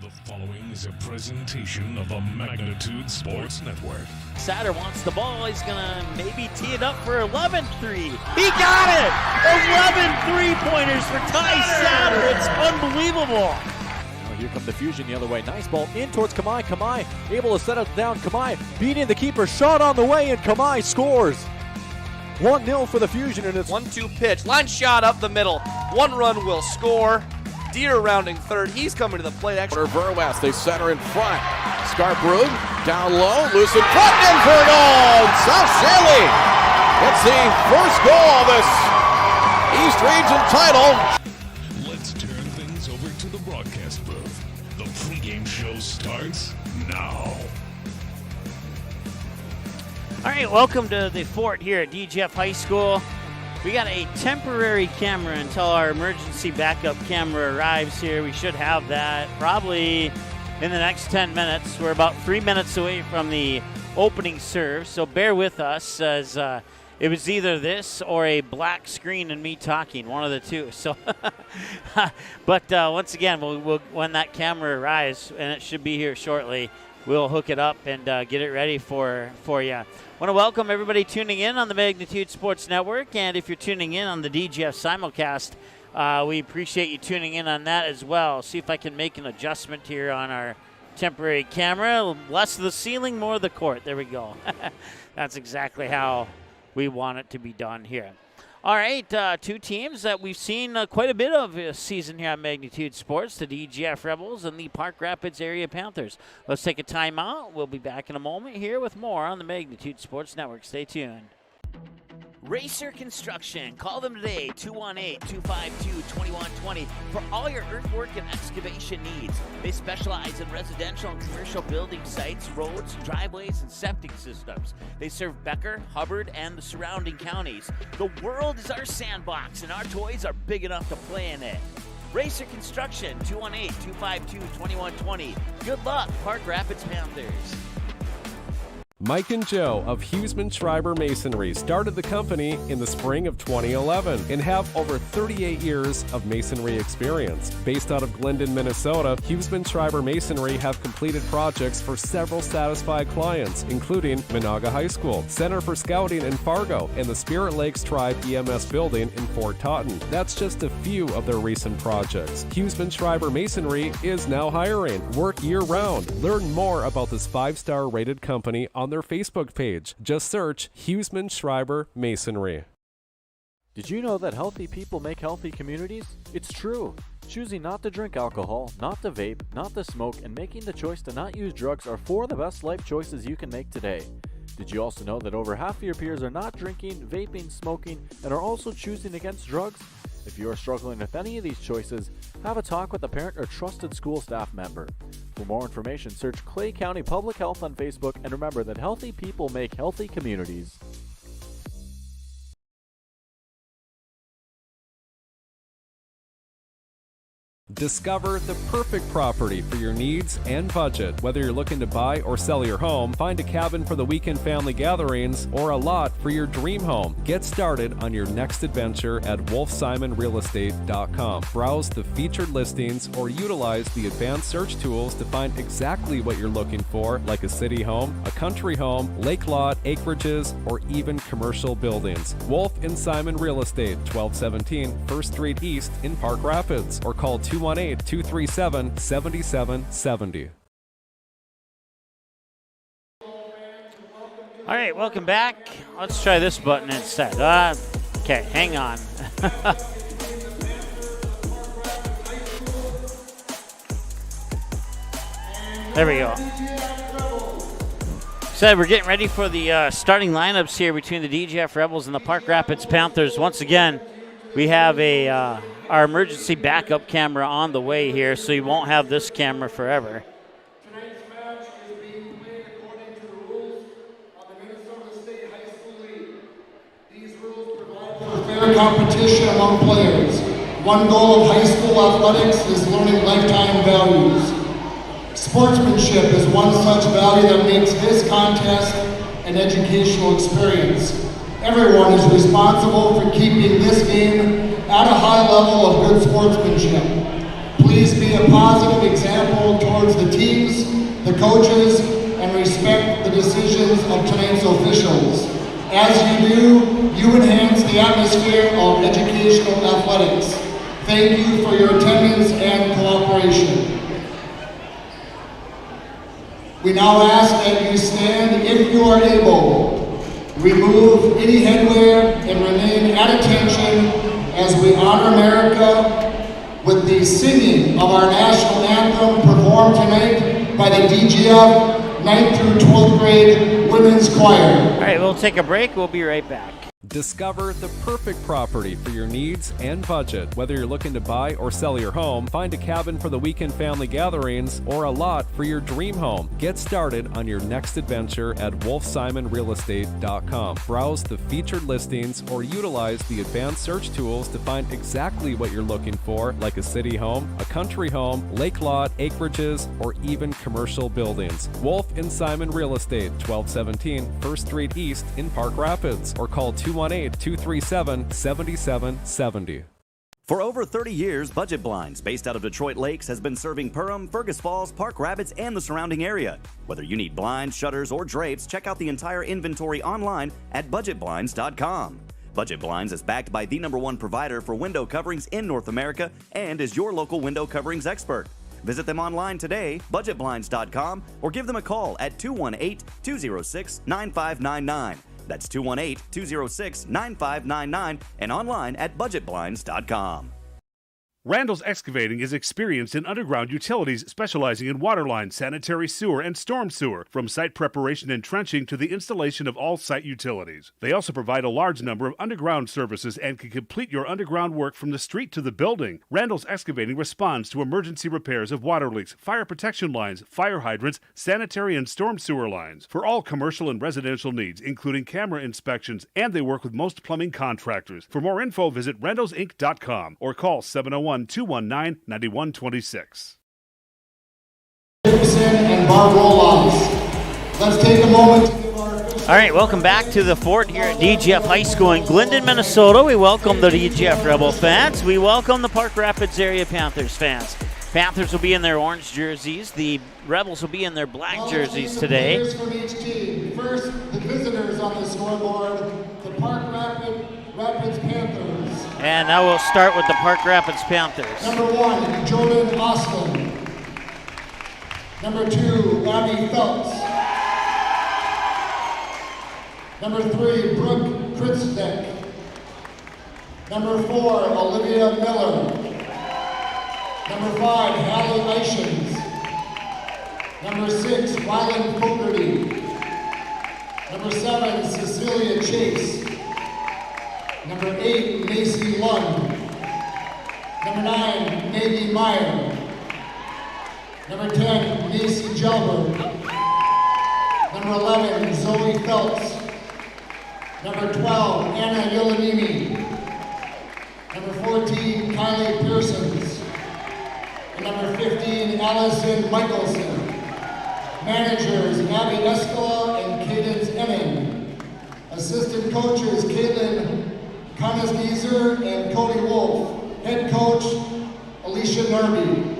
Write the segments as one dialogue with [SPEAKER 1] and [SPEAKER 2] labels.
[SPEAKER 1] The following is a presentation of the Magnitude Sports Network.
[SPEAKER 2] Satter wants the ball. He's going to maybe tee it up for 11-3. He got it! 11 three-pointers for Ty Satter. It's unbelievable.
[SPEAKER 3] Now here come the Fusion the other way. Nice ball in towards Kamai. Kamai able to set it down. Kamai beating the keeper. Shot on the way, and Kamai scores. 1-0 for the Fusion, and it's
[SPEAKER 4] 1-2 pitch. Line shot up the middle. One run will score. Deer rounding third. He's coming to the plate. Actually,
[SPEAKER 5] Verwest, they center in front. Scarbrug down low, loose in front, in for a goal. South Shaley gets the first goal of this East Region title.
[SPEAKER 1] Let's turn things over to the broadcast booth. The pregame show starts now.
[SPEAKER 2] All right, welcome to the fort here at DGF High School. We got a temporary camera until our emergency backup camera arrives here. We should have that probably in the next 10 minutes. We're about 3 minutes away from the opening serve, so bear with us as it was either this or a black screen and me talking, one of the two. So, but once again, we'll when that camera arrives, and it should be here shortly, we'll hook it up and get it ready for you. I want to welcome everybody tuning in on the Magnitude Sports Network, and if you're tuning in on the DGF simulcast, we appreciate you tuning in on that as well. See if I can make an adjustment here on our temporary camera. Less of the ceiling, more of the court. There we go. That's exactly how we want it to be done here. All right, two teams that we've seen quite a bit of this season here on Magnitude Sports, the DGF Rebels and the Park Rapids Area Panthers. Let's take a timeout. We'll be back in a moment here with more on the Magnitude Sports Network. Stay tuned. Racer Construction. Call them today, 218-252-2120 for all your earthwork and excavation needs. They specialize in residential and commercial building sites, roads, driveways, and septic systems. They serve Becker, Hubbard, and the surrounding counties. The world is our sandbox, and our toys are big enough to play in it. Racer Construction, 218-252-2120. Good luck, Park Rapids Panthers.
[SPEAKER 6] Mike and Joe of Huseman Schreiber Masonry started the company in the spring of 2011 and have over 38 years of masonry experience. Based out of Glyndon, Minnesota, Huseman Schreiber Masonry have completed projects for several satisfied clients, including Monaga High School, Center for Scouting in Fargo, and the Spirit Lakes Tribe EMS building in Fort Totten. That's just a few of their recent projects. Huseman Schreiber Masonry is now hiring. Work year-round. Learn more about this 5-star rated company on their Facebook page. Just search Huseman Schreiber Masonry.
[SPEAKER 3] Did you know that healthy people make healthy communities? It's true. Choosing not to drink alcohol, not to vape, not to smoke, and making the choice to not use drugs are 4 of the best life choices you can make today. Did you also know that over half of your peers are not drinking, vaping, smoking, and are also choosing against drugs? If you are struggling with any of these choices, have a talk with a parent or trusted school staff member. For more information, search Clay County Public Health on Facebook, and remember that healthy people make healthy communities.
[SPEAKER 6] Discover the perfect property for your needs and budget. Whether you're looking to buy or sell your home, find a cabin for the weekend family gatherings, or a lot for your dream home. Get started on your next adventure at wolfsimonrealestate.com. Browse the featured listings or utilize the advanced search tools to find exactly what you're looking for, like a city home, a country home, lake lot, acreages, or even commercial buildings. Wolf & Simon Real Estate, 1217 1st Street East in Park Rapids, or call 218-237-7770.
[SPEAKER 2] All right, welcome back. Let's try this button instead. Okay, hang on. There we go. So we're getting ready for the starting lineups here between the DGF Rebels and the Park Rapids Panthers. Once again, we have our emergency backup camera on the way here, so you won't have this camera forever.
[SPEAKER 7] Tonight's match is being played according to the rules of the Minnesota State High School League. These rules provide for fair competition among players. One goal of high school athletics is learning lifetime values. Sportsmanship is one such value that makes this contest an educational experience. Everyone is responsible for keeping this game at a high level of good sportsmanship. Please please be a positive example towards the teams, the coaches, and respect the decisions of tonight's officials. As you do, you enhance the atmosphere of educational athletics. Thank you for your attendance and cooperation. We now ask that you stand if you are able. Remove any headwear and remain at attention as we honor America with the singing of our national anthem performed tonight by the DGF 9th through 12th grade women's choir.
[SPEAKER 2] All right, we'll take a break. We'll be right back.
[SPEAKER 6] Discover the perfect property for your needs and budget. Whether you're looking to buy or sell your home, find a cabin for the weekend family gatherings, or a lot for your dream home. Get started on your next adventure at wolfsimonrealestate.com. Browse the featured listings or utilize the advanced search tools to find exactly what you're looking for, like a city home, a country home, lake lot, acreages, or even commercial buildings. Wolf & Simon Real Estate, 1217 1st Street East in Park Rapids, or call 218-237-7770.
[SPEAKER 8] For over 30 years, Budget Blinds, based out of Detroit Lakes, has been serving Perham, Fergus Falls, Park Rapids, and the surrounding area. Whether you need blinds, shutters, or drapes, check out the entire inventory online at budgetblinds.com. Budget Blinds is backed by the #1 provider for window coverings in North America and is your local window coverings expert. Visit them online today, budgetblinds.com, or give them a call at 218-206-9599. That's 218-206-9599 and online at budgetblinds.com.
[SPEAKER 9] Randall's Excavating is experienced in underground utilities, specializing in water lines, sanitary sewer, and storm sewer, from site preparation and trenching to the installation of all site utilities. They also provide a large number of underground services and can complete your underground work from the street to the building. Randall's Excavating responds to emergency repairs of water leaks, fire protection lines, fire hydrants, sanitary and storm sewer lines, for all commercial and residential needs, including camera inspections, and they work with most plumbing contractors. For more info, visit randallsinc.com or call 701-219-9126.
[SPEAKER 7] And Bob Roloffs. Let's take a moment to give our
[SPEAKER 2] All right, welcome back to the Fort here at DGF High School in Glyndon, Minnesota. We welcome the DGF Rebel fans. We welcome the Park Rapids area Panthers fans. Panthers will be in their orange jerseys. The Rebels will be in their black jerseys today.
[SPEAKER 7] Players from each team. First, the visitors on the scoreboard, the Park Rapids Panthers.
[SPEAKER 2] And now we'll start with the Park Rapids Panthers.
[SPEAKER 7] Number 1, Jordan Austin. Number 2, Abby Phelps. Number 3, Brooke Kritzdeck. Number 4, Olivia Miller. Number 5, Hallie Ishins. Number 6, Rylan Fogarty. Number 7, Cecilia Chase. Number 8, Macy Lund. Number 9, Maggie Meyer. Number 10, Macy Gelberg. Number 11, Zoe Phelps. Number 12, Anna Yolanimi. Number 14, Kylie Pearsons. And number 15, Allison Michelson. Managers, Abby Escala and Cadence Emin. Assistant coaches, Caitlin Connesgeezer and Cody Wolf. Head coach, Alicia Nerby.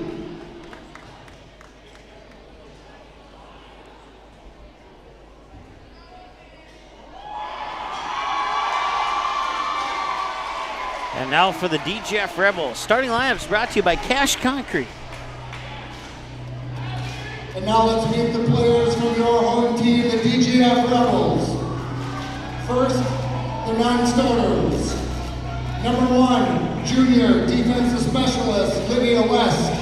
[SPEAKER 2] And now for the DGF Rebels. Starting lineups brought to you by Cash Concrete.
[SPEAKER 7] And now let's meet the players from your home team, the DGF Rebels. First, the non-starters. Number 1, junior defensive specialist, Lydia West.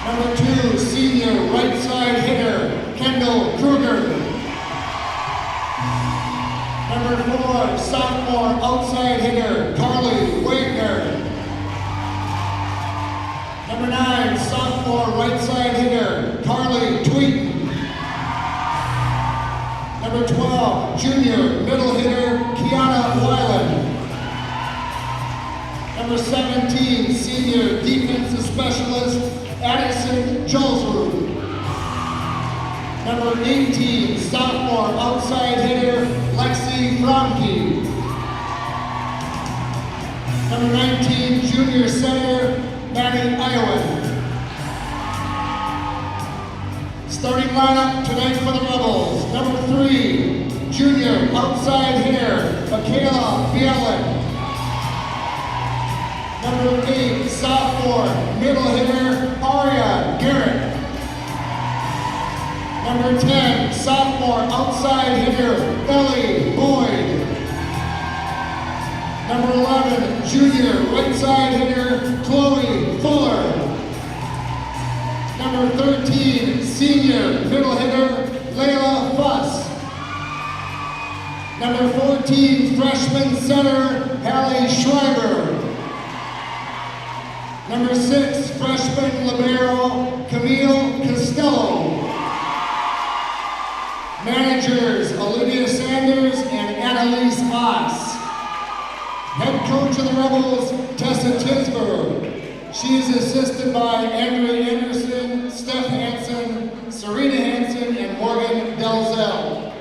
[SPEAKER 7] Number 2, senior right side hitter, Kendall Kruger. Number 4, sophomore outside hitter, Carly Wagner. Number 9, sophomore right side hitter, Carly Tweeten. Number 12, junior middle hitter, Kiana Weiland. Number 17, senior defensive specialist, Addison Jolsrud. Number 18, sophomore outside hitter, Lexi Fromke. Number 19, junior center, outside hitter, Michaela Bielan. Number 8, sophomore, middle hitter, Aria Garrett. Number 10, sophomore, outside hitter, Ellie Boyd. Number 11, junior, right side hitter, Chloe Fuller. Number 13, senior, middle hitter, Layla Fuss. Number 14, freshman center, Hallie Schreiber. Number 6, freshman libero, Camille Costello. Managers, Olivia Sanders and Annalise Haas. Head coach of the Rebels, Tessa Tisberg. She is assisted by Andrea Anderson, Steph Hansen, Serena Hansen, and Morgan Delzell.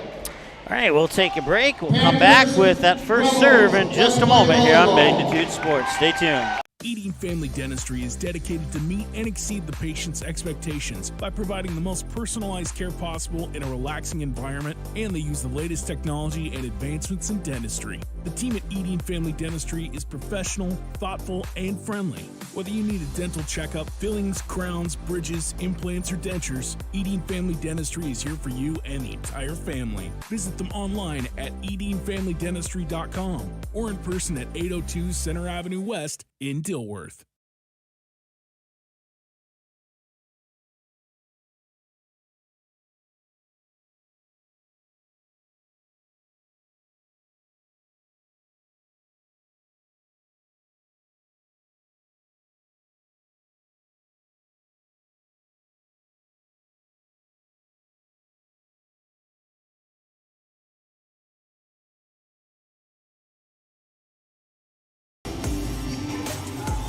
[SPEAKER 2] All right, we'll take a break. We'll come back with that first serve in just a moment here on Magnitude Sports. Stay tuned.
[SPEAKER 10] Eating Family Dentistry is dedicated to meet and exceed the patient's expectations by providing the most personalized care possible in a relaxing environment, and they use the latest technology and advancements in dentistry. The team at Eating Family Dentistry is professional, thoughtful, and friendly. Whether you need a dental checkup, fillings, crowns, bridges, implants, or dentures, Eating Family Dentistry is here for you and the entire family. Visit them online at eatingfamilydentistry.com or in person at 802 Center Avenue West in Dilworth.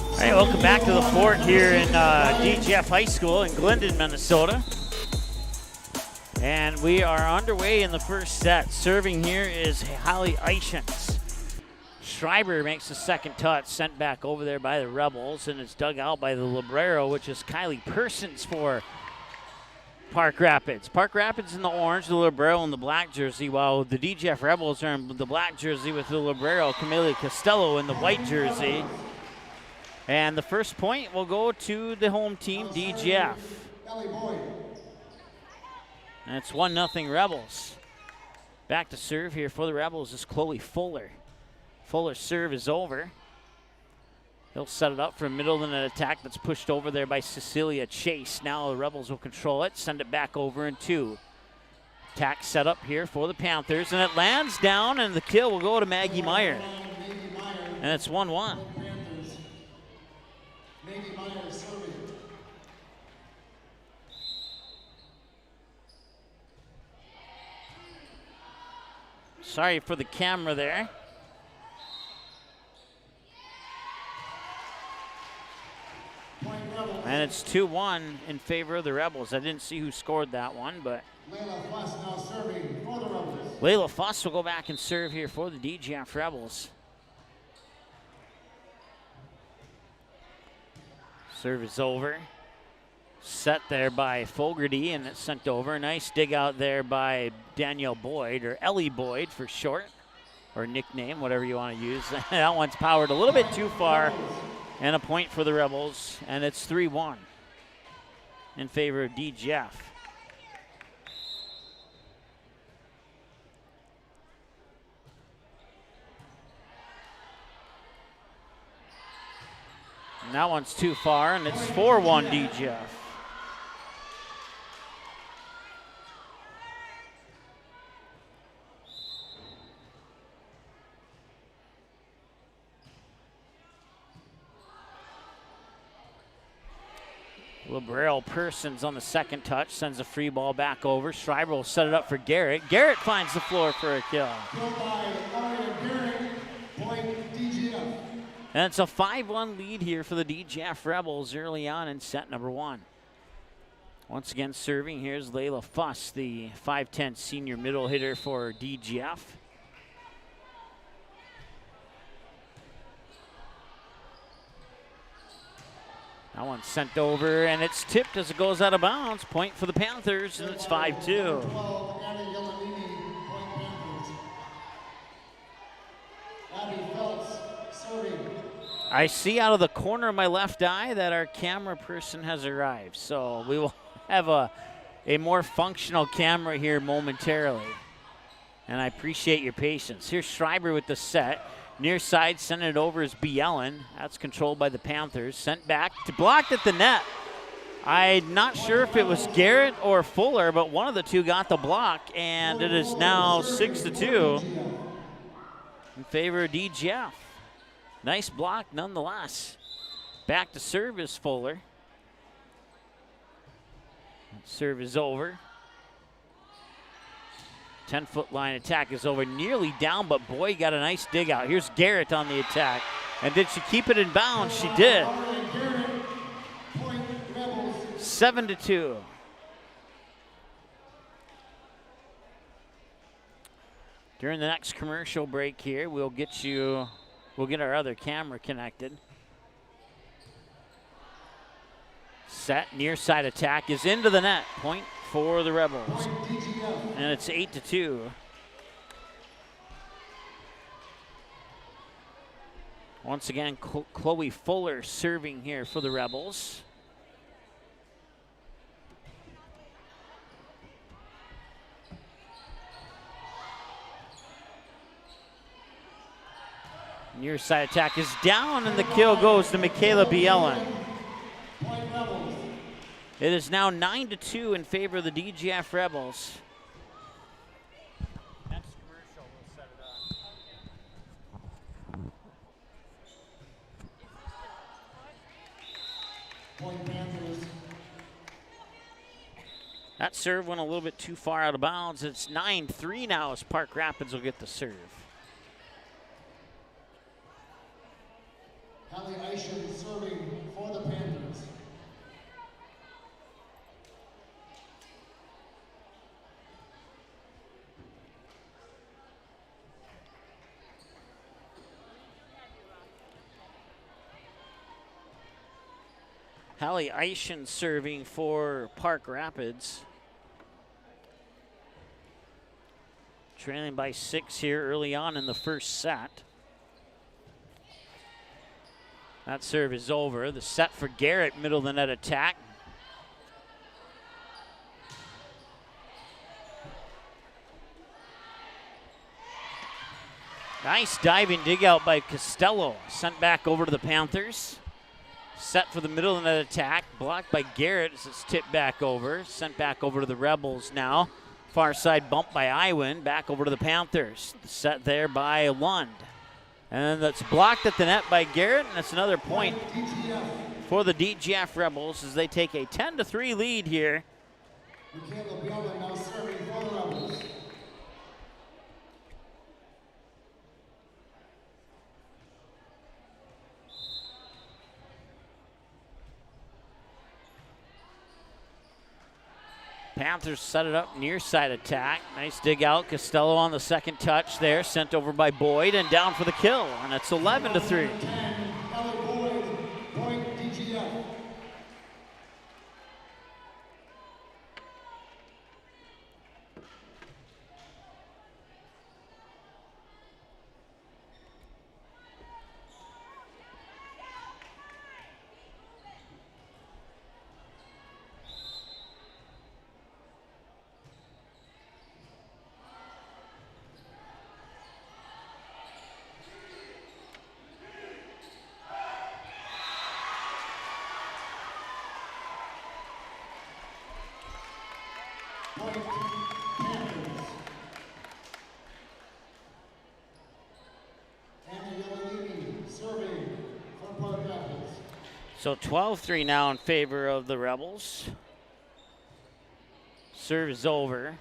[SPEAKER 2] All right, welcome back to the fort here in DGF High School in Glyndon, Minnesota. And we are underway in the first set. Serving here is Holly Eichens. Schreiber makes the second touch, sent back over there by the Rebels, and it's dug out by the libero, which is Kylie Persons for Park Rapids. Park Rapids in the orange, the libero in the black jersey, while the DGF Rebels are in the black jersey with the libero, Camila Costello, in the white jersey. And the first point will go to the home team, DGF. And it's 1-0 Rebels. Back to serve here for the Rebels is Chloe Fuller. Fuller's serve is over. He'll set it up for a middle and an attack that's pushed over there by Cecilia Chase. Now the Rebels will control it, send it back over in two. Attack set up here for the Panthers, and it lands down, and the kill will go to Maggie Meyer. And it's 1-1. Sorry for the camera there. And it's 2-1 in favor of the Rebels. I didn't see who scored that one, but
[SPEAKER 7] Layla Fuss now serving for the Rebels.
[SPEAKER 2] Layla Fuss will go back and serve here for the DGF Rebels. Serve is over. Set there by Fogarty, and it's sent over. Nice dig out there by Danielle Boyd, or Ellie Boyd for short, or nickname, whatever you want to use. That one's powered a little bit too far, and a point for the Rebels, and it's 3-1 in favor of DGF. And that one's too far, and it's 4-1 DGF. Librero Persons on the second touch, sends a free ball back over. Schreiber will set it up for Garrett. Garrett finds the floor for a kill. And it's a 5-1 lead here for the DGF Rebels early on in set number one. Once again serving, here's Layla Fuss, the 5'10 senior middle hitter for DGF. That one's sent over, and it's tipped as it goes out of bounds. Point for the Panthers, and it's 5-2. I see out of the corner of my left eye that our camera person has arrived. So we will have a more functional camera here momentarily. And I appreciate your patience. Here's Schreiber with the set. Near side, sending it over is Bielen. That's controlled by the Panthers. Sent back to blocked at the net. I'm not sure if it was Garrett or Fuller, but one of the two got the block, and it is now 6-2 in favor of DGF. Nice block nonetheless. Back to serve is Fuller. Serve is over. 10-foot line attack is over, nearly down, but boy, got a nice dig out. Here's Garrett on the attack. And did she keep it in bounds? She did. 7-2. During the next commercial break here, we'll get our other camera connected. Set, near side attack is into the net. Point for the Rebels. And it's 8-2. Once again, Chloe Fuller serving here for the Rebels. Near side attack is down, and the kill goes to Michaela Bielen. It is now 9-2 in favor of the DGF Rebels. Next commercial, we'll set it up. That serve went a little bit too far out of bounds. It's 9-3 now as Park Rapids will get the serve.
[SPEAKER 7] Hallie Eischen serving for the Panthers.
[SPEAKER 2] Hallie Eischen serving for Park Rapids. Trailing by 6 here early on in the first set. That serve is over. The set for Garrett, middle of the net attack. Nice diving dig out by Costello. Sent back over to the Panthers. Set for the middle of the net attack. Blocked by Garrett as it's tipped back over. Sent back over to the Rebels now. Far side bump by Iwin. Back over to the Panthers. The set there by Lund. And that's blocked at the net by Garrett, and that's another point for the DGF Rebels as they take a 10-3 lead here.
[SPEAKER 7] Michaela Bielen now serving for the Rebels.
[SPEAKER 2] Panthers set it up, near side attack. Nice dig out. Costello on the second touch there, sent over by Boyd and down for the kill. And it's 11-3. So 12-3 now in favor of the Rebels. Serve is over.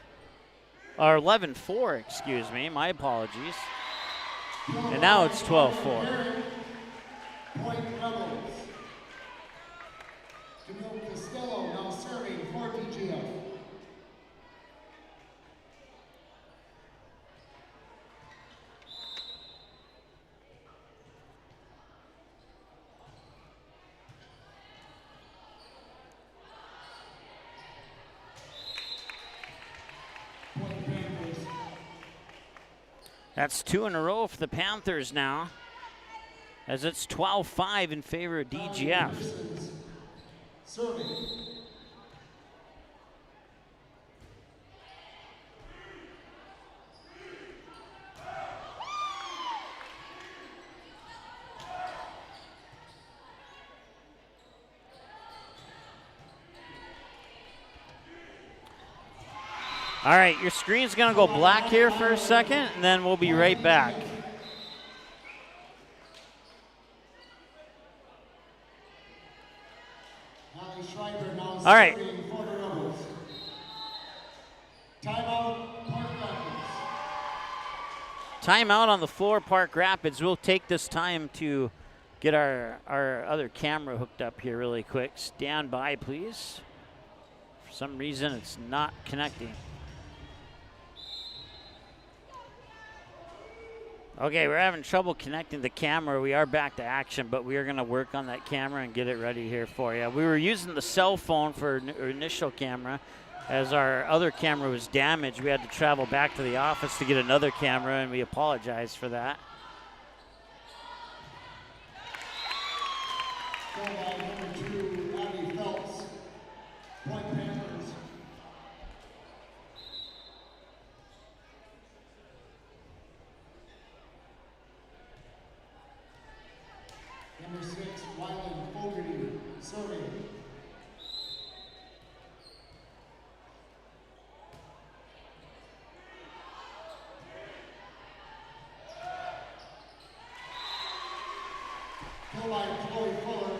[SPEAKER 2] Or 11-4, excuse me. My apologies. And now it's 12-4.
[SPEAKER 7] Costello now serving for DGF.
[SPEAKER 2] That's 2 in a row for the Panthers now. as it's 12-5 in favor of DGF.
[SPEAKER 7] Serving.
[SPEAKER 2] All right, your screen's going to go black here for a second, and then we'll be right back. All right. Timeout on the floor, Park Rapids. We'll take this time to get our other camera hooked up here really quick. Stand by, please. For some reason, it's not connecting. Okay, we're having trouble connecting the camera. We are back to action, but we are going to work on that camera and get it ready here for you. We were using the cell phone for our initial camera. As our other camera was damaged, we had to travel back to the office to get another camera, and we apologize for that.
[SPEAKER 7] Number 6, Wyland Fogarty, serving. Kill by Chloe Fuller,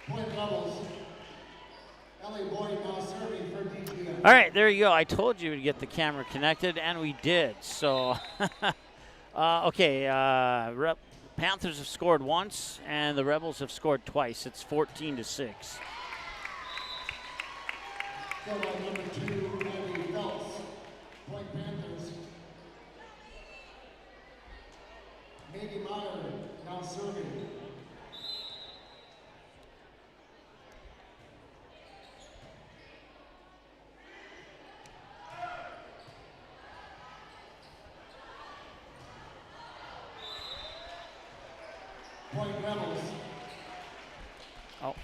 [SPEAKER 7] point doubles. Ellie Boyd now serving for DGF.
[SPEAKER 2] All right, there you go. I told you to get the camera connected, and we did. So, okay, Panthers have scored once, and the Rebels have scored twice. It's 14-6.
[SPEAKER 7] Kill by number 2, Andy Phelps, point Panthers. Nady Meyer now serving. Point Rebels.
[SPEAKER 2] Oh.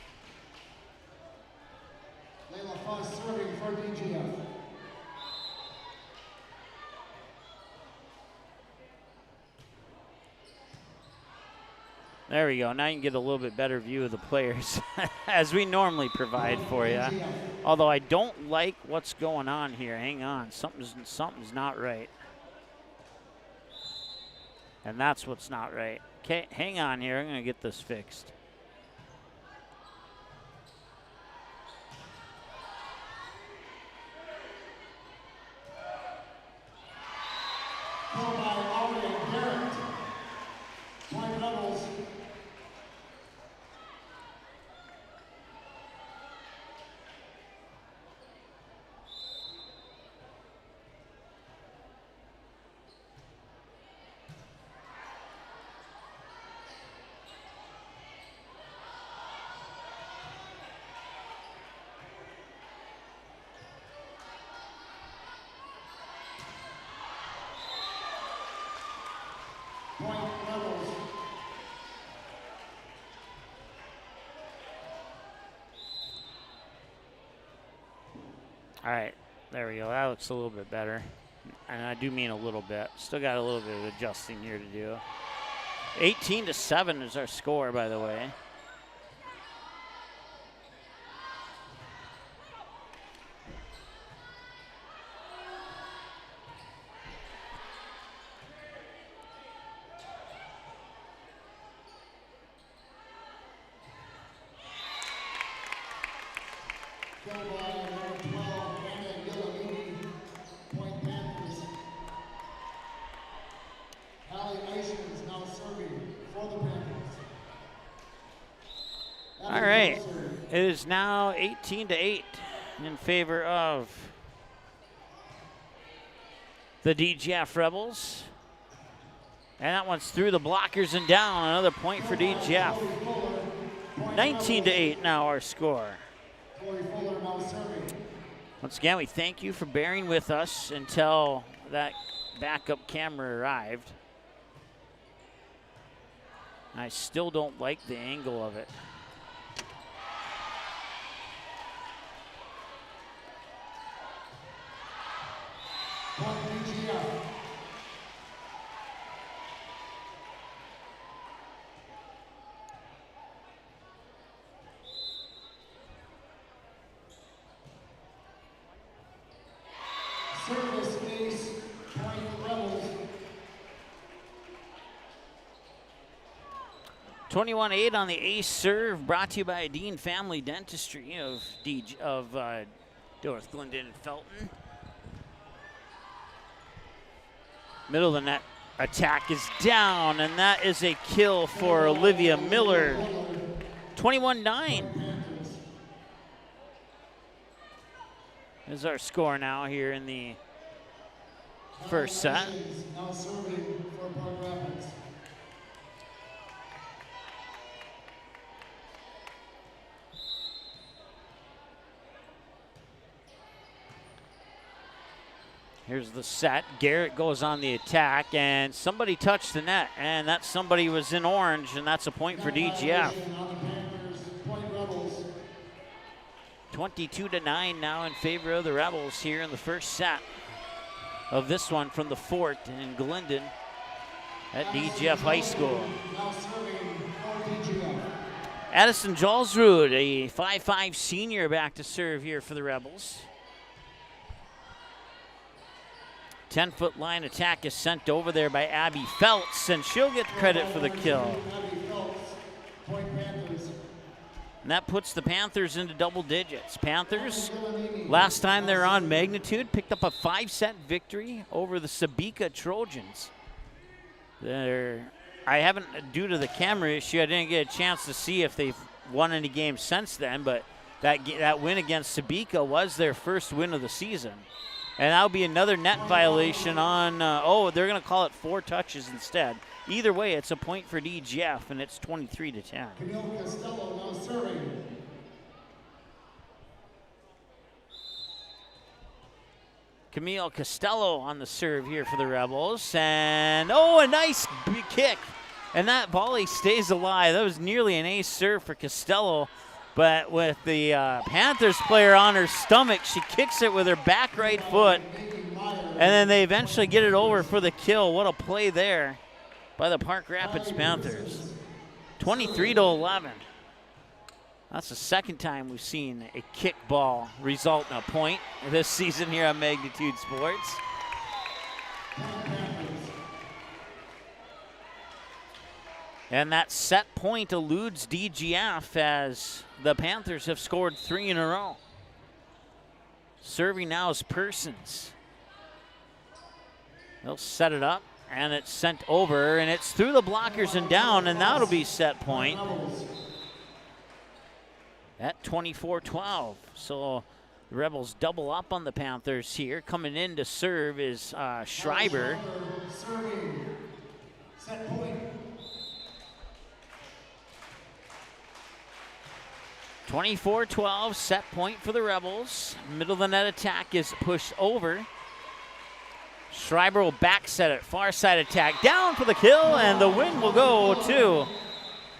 [SPEAKER 7] Layla Fuss serving for DGF.
[SPEAKER 2] There we go. Now you can get a little bit better view of the players as we normally provide for you. Although I don't like what's going on here. Hang on. Something's not right. And that's what's not right. Okay, hang on here. I'm going to get this fixed.
[SPEAKER 7] Point Rebels. Point Rebels.
[SPEAKER 2] All right, there we go. That looks a little bit better. And I do mean a little bit. Still got a little bit of adjusting here to do. 18-7 is our score, by the way. All right, it is now 18-8 in favor of the DGF Rebels. And that one's through the blockers and down. Another point for DGF. 19-8 now our score. Once again, we thank you for bearing with us until that backup camera arrived. I still don't like the angle of it.
[SPEAKER 7] Service ace, point Rebels.
[SPEAKER 2] 21-8 on the ace serve, brought to you by Dean Family Dentistry of Dilworth Glyndon Felton. Middle of the net attack is down, and that is a kill for Olivia Miller. 21-9 is our score now here in the first set.
[SPEAKER 7] Now serving for Park Rapids.
[SPEAKER 2] Here's the set. Garrett goes on the attack, and somebody touched the net, and that somebody was in orange, and that's a point for DGF. 22-9 now in favor of the Rebels here in the first set of this one from the Fort in Glyndon at DGF High School. Addison Jalsrud, a 5'5" senior, back to serve here for the Rebels. 10-foot line attack is sent over there by Abby Feltz, and she'll get credit for the kill. And that puts the Panthers into double digits. Panthers, last time they were on Magnitude, picked up a 5-set victory over the Sabika Trojans. I haven't, due to the camera issue, I didn't get a chance to see if they've won any games since then, but that win against Sabika was their first win of the season. And that'll be another net violation on, they're going to call it 4 touches instead. Either way, it's a point for DGF, and it's 23-10.
[SPEAKER 7] Camille Costello now serving.
[SPEAKER 2] Camille Costello on the serve here for the Rebels. And, a nice kick. And that volley stays alive. That was nearly an ace serve for Costello. But with the Panthers player on her stomach, she kicks it with her back right foot. And then they eventually get it over for the kill. What a play there by the Park Rapids Panthers. 23-11. That's the second time we've seen a kick ball result in a point this season here on Magnitude Sports. And that set point eludes DGF as the Panthers have scored 3 in a row. Serving now is Persons. They'll set it up, and it's sent over, and it's through the blockers and down, and that'll be set point at 24-12. So the Rebels double up on the Panthers here. Coming in to serve is Schreiber.
[SPEAKER 7] Serving. Set point.
[SPEAKER 2] 24-12, set point for the Rebels. Middle of the net attack is pushed over. Schreiber will back set it. Far side attack down for the kill, and the win will go to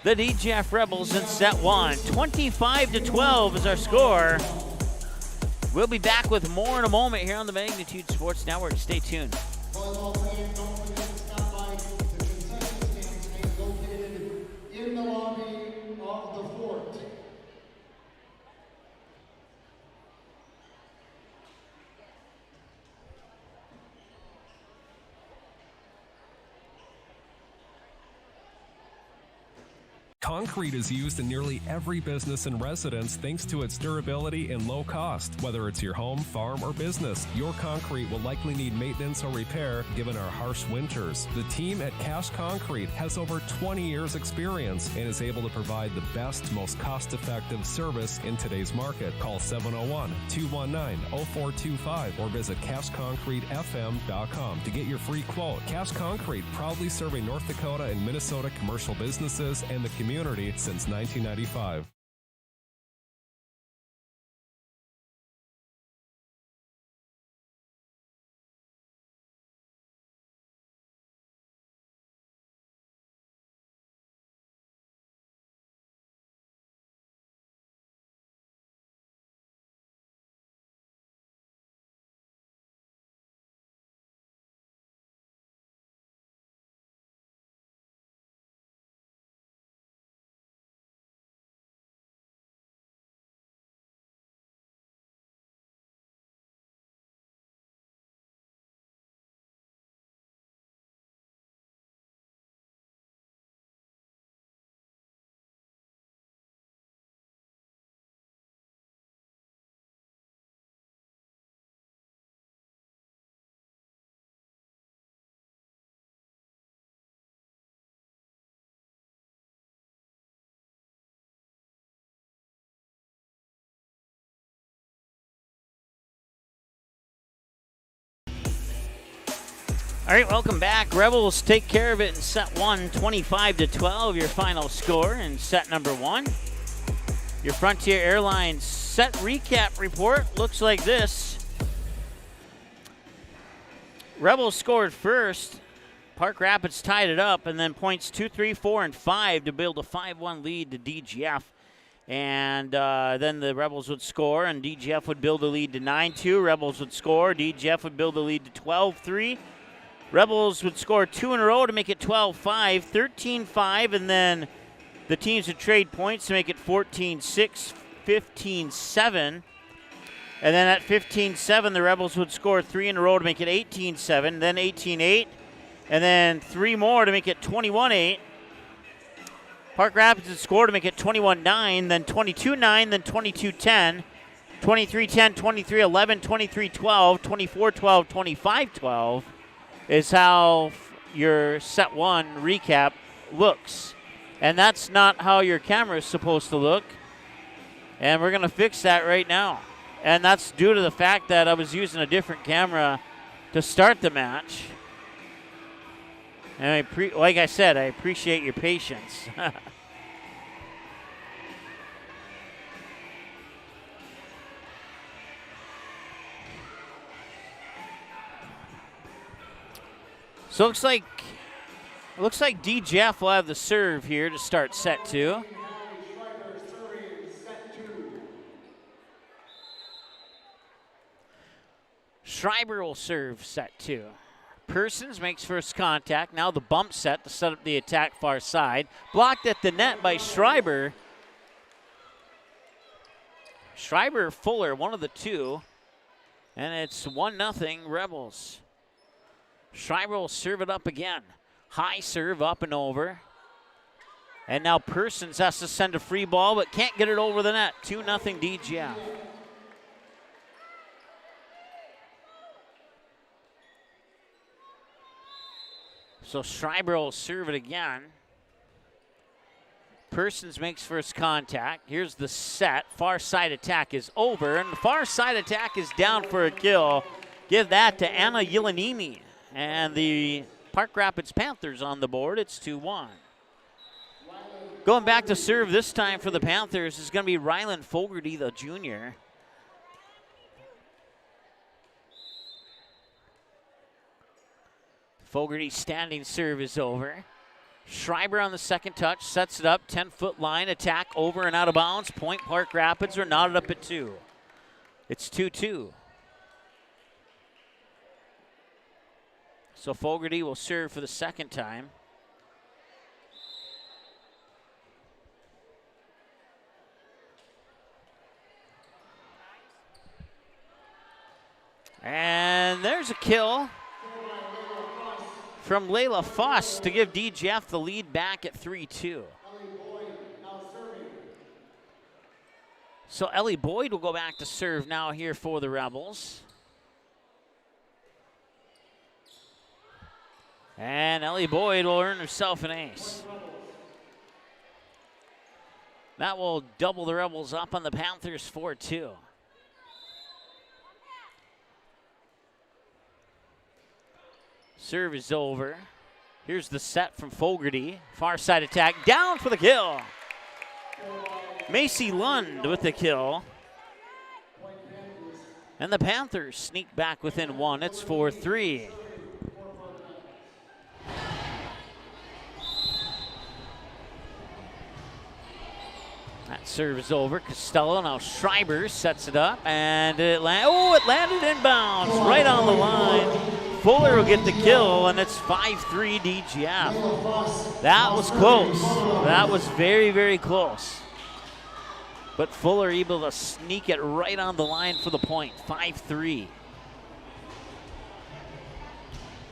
[SPEAKER 2] the DGF Rebels in set 1. 25-12 is our score. We'll be back with more in a moment here on the Magnitude Sports Network. Stay tuned.
[SPEAKER 7] Volleyball fans, don't forget to stop by the concession stand located in the lobby of the Fort.
[SPEAKER 6] Concrete is used in nearly every business and residence thanks to its durability and low cost. Whether it's your home, farm, or business, your concrete will likely need maintenance or repair given our harsh winters. The team at Cash Concrete has over 20 years experience and is able to provide the best, most cost-effective service in today's market. Call 701-219-0425 or visit cashconcretefm.com to get your free quote. Cash Concrete, proudly serving North Dakota and Minnesota commercial businesses and the community since 1995.
[SPEAKER 2] All right, welcome back. Rebels take care of it in set one, 25-12, your final score in set number one. Your Frontier Airlines set recap report looks like this. Rebels scored first. Park Rapids tied it up, and then points 2, 3, 4, and 5 to build a 5-1 lead to DGF. And then the Rebels would score, and DGF would build a lead to 9-2. Rebels would score. DGF would build a lead to 12-3. Rebels would score 2 in a row to make it 12-5, 13-5, and then the teams would trade points to make it 14-6, 15-7. And then at 15-7, the Rebels would score 3 in a row to make it 18-7, then 18-8, and then 3 more to make it 21-8. Park Rapids would score to make it 21-9, then 22-9, then 22-10, 23-10, 23-11, 23-12, 24-12, 25-12 is how your set one recap looks. And that's not how your camera is supposed to look. And we're going to fix that right now. And that's due to the fact that I was using a different camera to start the match. And like I said, I appreciate your patience. So it looks like DGF will have the serve here to start set two. Schreiber will serve set two. Persons makes first contact. Now the bump set to set up the attack far side. Blocked at the net by Schreiber. Schreiber, Fuller, one of the two. And it's 1-0 Rebels. Schreiber will serve it up again. High serve up and over. And now Persons has to send a free ball, but can't get it over the net. 2-0 DGF. So Schreiber will serve it again. Persons makes first contact. Here's the set. Far side attack is over, and the far side attack is down for a kill. Give that to Anna Yelanimi. And the Park Rapids Panthers on the board. It's 2-1. Going back to serve this time for the Panthers is going to be Ryland Fogarty, the junior. Fogarty's standing serve is over. Schreiber on the second touch, sets it up, 10-foot line, attack over and out of bounds. Point Park Rapids are knotted up at 2. It's 2-2. So Fogarty will serve for the second time. And there's a kill from Layla Foss to give DGF the lead back at 3-2. So Ellie Boyd will go back to serve now here for the Rebels. And Ellie Boyd will earn herself an ace. That will double the Rebels up on the Panthers 4-2. Serve is over. Here's the set from Fogarty. Far side attack, down for the kill. Macy Lund with the kill. And the Panthers sneak back within 1. It's 4-3. That serve is over. Costello, now Schreiber sets it up, and it landed inbounds right on the line. Fuller will get the kill, and it's 5-3 DGF. That was close. That was very, very close. But Fuller able to sneak it right on the line for the point, 5-3.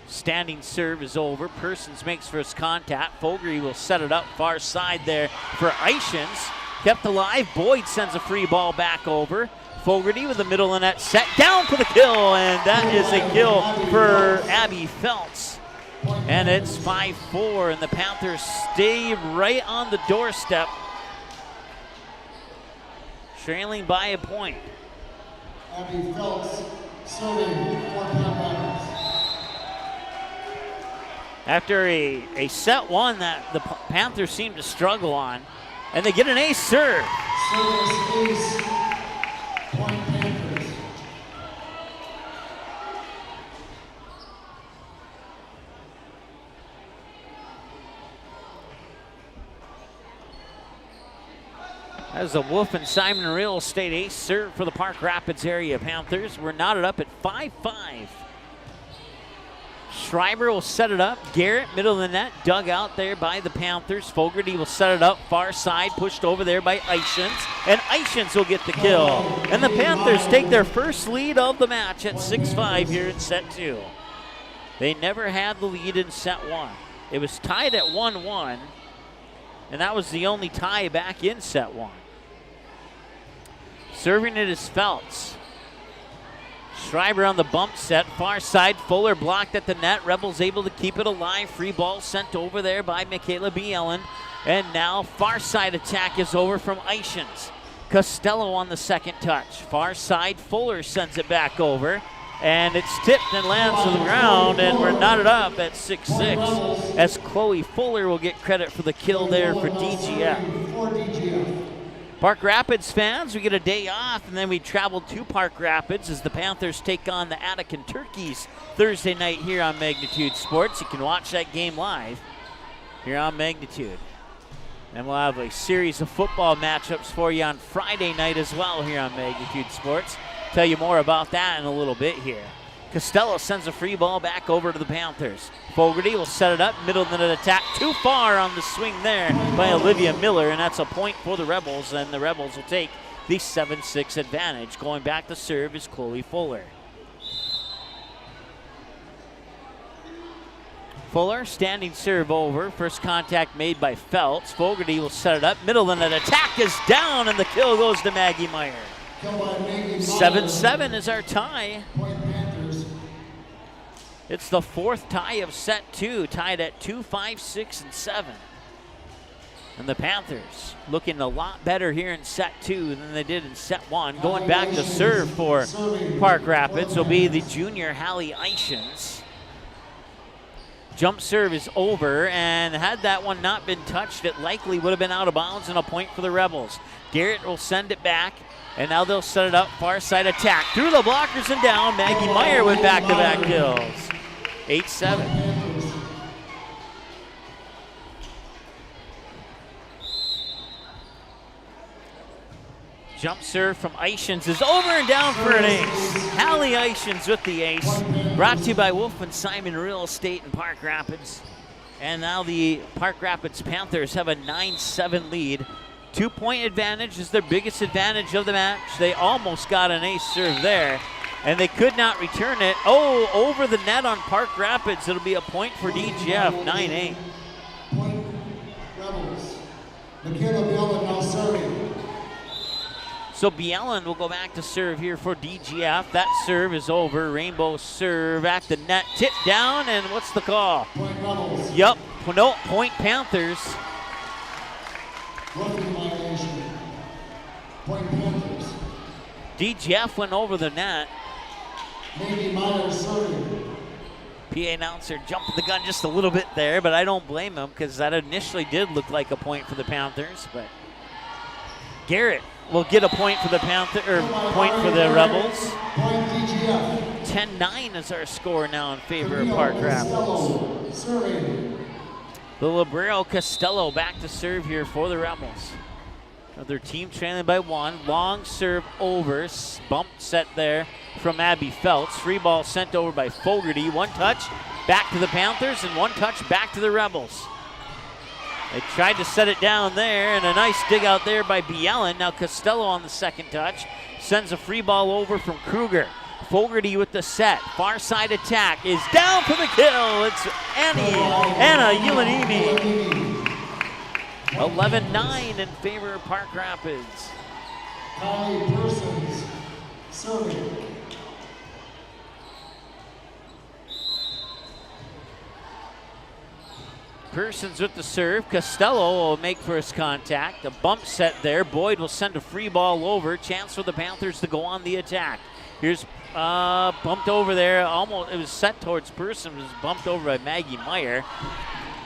[SPEAKER 2] Standing serve is over. Persons makes first contact. Fogarty will set it up far side there for Ishins. Kept alive. Boyd sends a free ball back over. Fogarty with the middle of net set down for the kill, and that is a kill for Abby Feltz. And it's 5-4, and the Panthers stay right on the doorstep, trailing by a point.
[SPEAKER 7] Abby Feltz serving for Park Rapids.
[SPEAKER 2] After a set one that the Panthers seem to struggle on, and they get an ace serve.
[SPEAKER 7] Service ace. Point Panthers.
[SPEAKER 2] As a Wolf and Simon Real Estate ace serve for the Park Rapids area Panthers. We're knotted up at 5-5. Schreiber will set it up. Garrett, middle of the net, dug out there by the Panthers. Fogarty will set it up, far side, pushed over there by Eichens. And Eichens will get the kill. And the Panthers take their first lead of the match at 6-5 here in set 2. They never had the lead in set 1. It was tied at 1-1, and that was the only tie back in set 1. Serving it is Feltz. Schreiber on the bump set, far side, Fuller blocked at the net. Rebels able to keep it alive. Free ball sent over there by Michaela Bielen. And now far side attack is over from Eichens. Costello on the second touch. Far side, Fuller sends it back over. And it's tipped and lands to the ground, and we're knotted up at 6-6 as Chloe Fuller will get credit for the kill there for DGF. Park Rapids fans, we get a day off, and then we travel to Park Rapids as the Panthers take on the Attican Turkeys Thursday night here on Magnitude Sports. You can watch that game live here on Magnitude. And we'll have a series of football matchups for you on Friday night as well here on Magnitude Sports. Tell you more about that in a little bit here. Costello sends a free ball back over to the Panthers. Fogarty will set it up, middle of the net attack. Too far on the swing there by Olivia Miller, and that's a point for the Rebels, and the Rebels will take the 7-6 advantage. Going back to serve is Chloe Fuller. Fuller, standing serve over. First contact made by Feltz. Fogarty will set it up, middle of the net attack is down, and the kill goes to Maggie Meyer. 7-7 is our tie. It's the fourth tie of set 2, tied at 2, 5, 6, and 7. And the Panthers looking a lot better here in set 2 than they did in set 1. Going back to serve for Park Rapids will be the junior Hallie Eichens. Jump serve is over, and had that one not been touched, it likely would have been out of bounds and a point for the Rebels. Garrett will send it back, and now they'll set it up, far side attack. Through the blockers and down, Maggie Meyer with back-to-back kills. 8-7. Jump serve from Eichens is over and down for an ace. Hallie Eichens with the ace. Brought to you by Wolf and Simon Real Estate in Park Rapids. And now the Park Rapids Panthers have a 9-7 lead. 2-point advantage is their biggest advantage of the match. They almost got an ace serve there, and they could not return it. Oh, over the net on Park Rapids. It'll be a point for DGF, 9-8.
[SPEAKER 7] Point Rebels. Michaela Bielen now serving.
[SPEAKER 2] So Bielen will go back to serve here for DGF. That serve is over. Rainbow serve at the net. Tip down, and what's the call?
[SPEAKER 7] Point Rebels.
[SPEAKER 2] Yup, no, point Panthers.
[SPEAKER 7] Roughing violation. Point Panthers.
[SPEAKER 2] DGF went over the net.
[SPEAKER 7] Maggie Meyer serving.
[SPEAKER 2] PA announcer jumped the gun just a little bit there, but I don't blame him because that initially did look like a point for the Panthers. But Garrett will get a point for the point for the Rebels.
[SPEAKER 7] Point DGF.
[SPEAKER 2] 10-9 is our score now in favor of Park Rapids.
[SPEAKER 7] Serving.
[SPEAKER 2] The Librero Costello back to serve here for the Rebels. Another team trailing by 1. Long serve over. Bump set there from Abby Feltz. Free ball sent over by Fogarty. One touch back to the Panthers and one touch back to the Rebels. They tried to set it down there, and a nice dig out there by Bielen. Now Costello on the second touch. Sends a free ball over from Kruger. Fogarty with the set. Far side attack is down for the kill. It's Anna Ulanimi. 11-9 in favor of Park Rapids.
[SPEAKER 7] Kylie Persons serving.
[SPEAKER 2] Persons with the serve. Costello will make first contact. The bump set there. Boyd will send a free ball over. Chance for the Panthers to go on the attack. Here's bumped over there. Almost, it was set towards Person. It was bumped over by Maggie Meyer.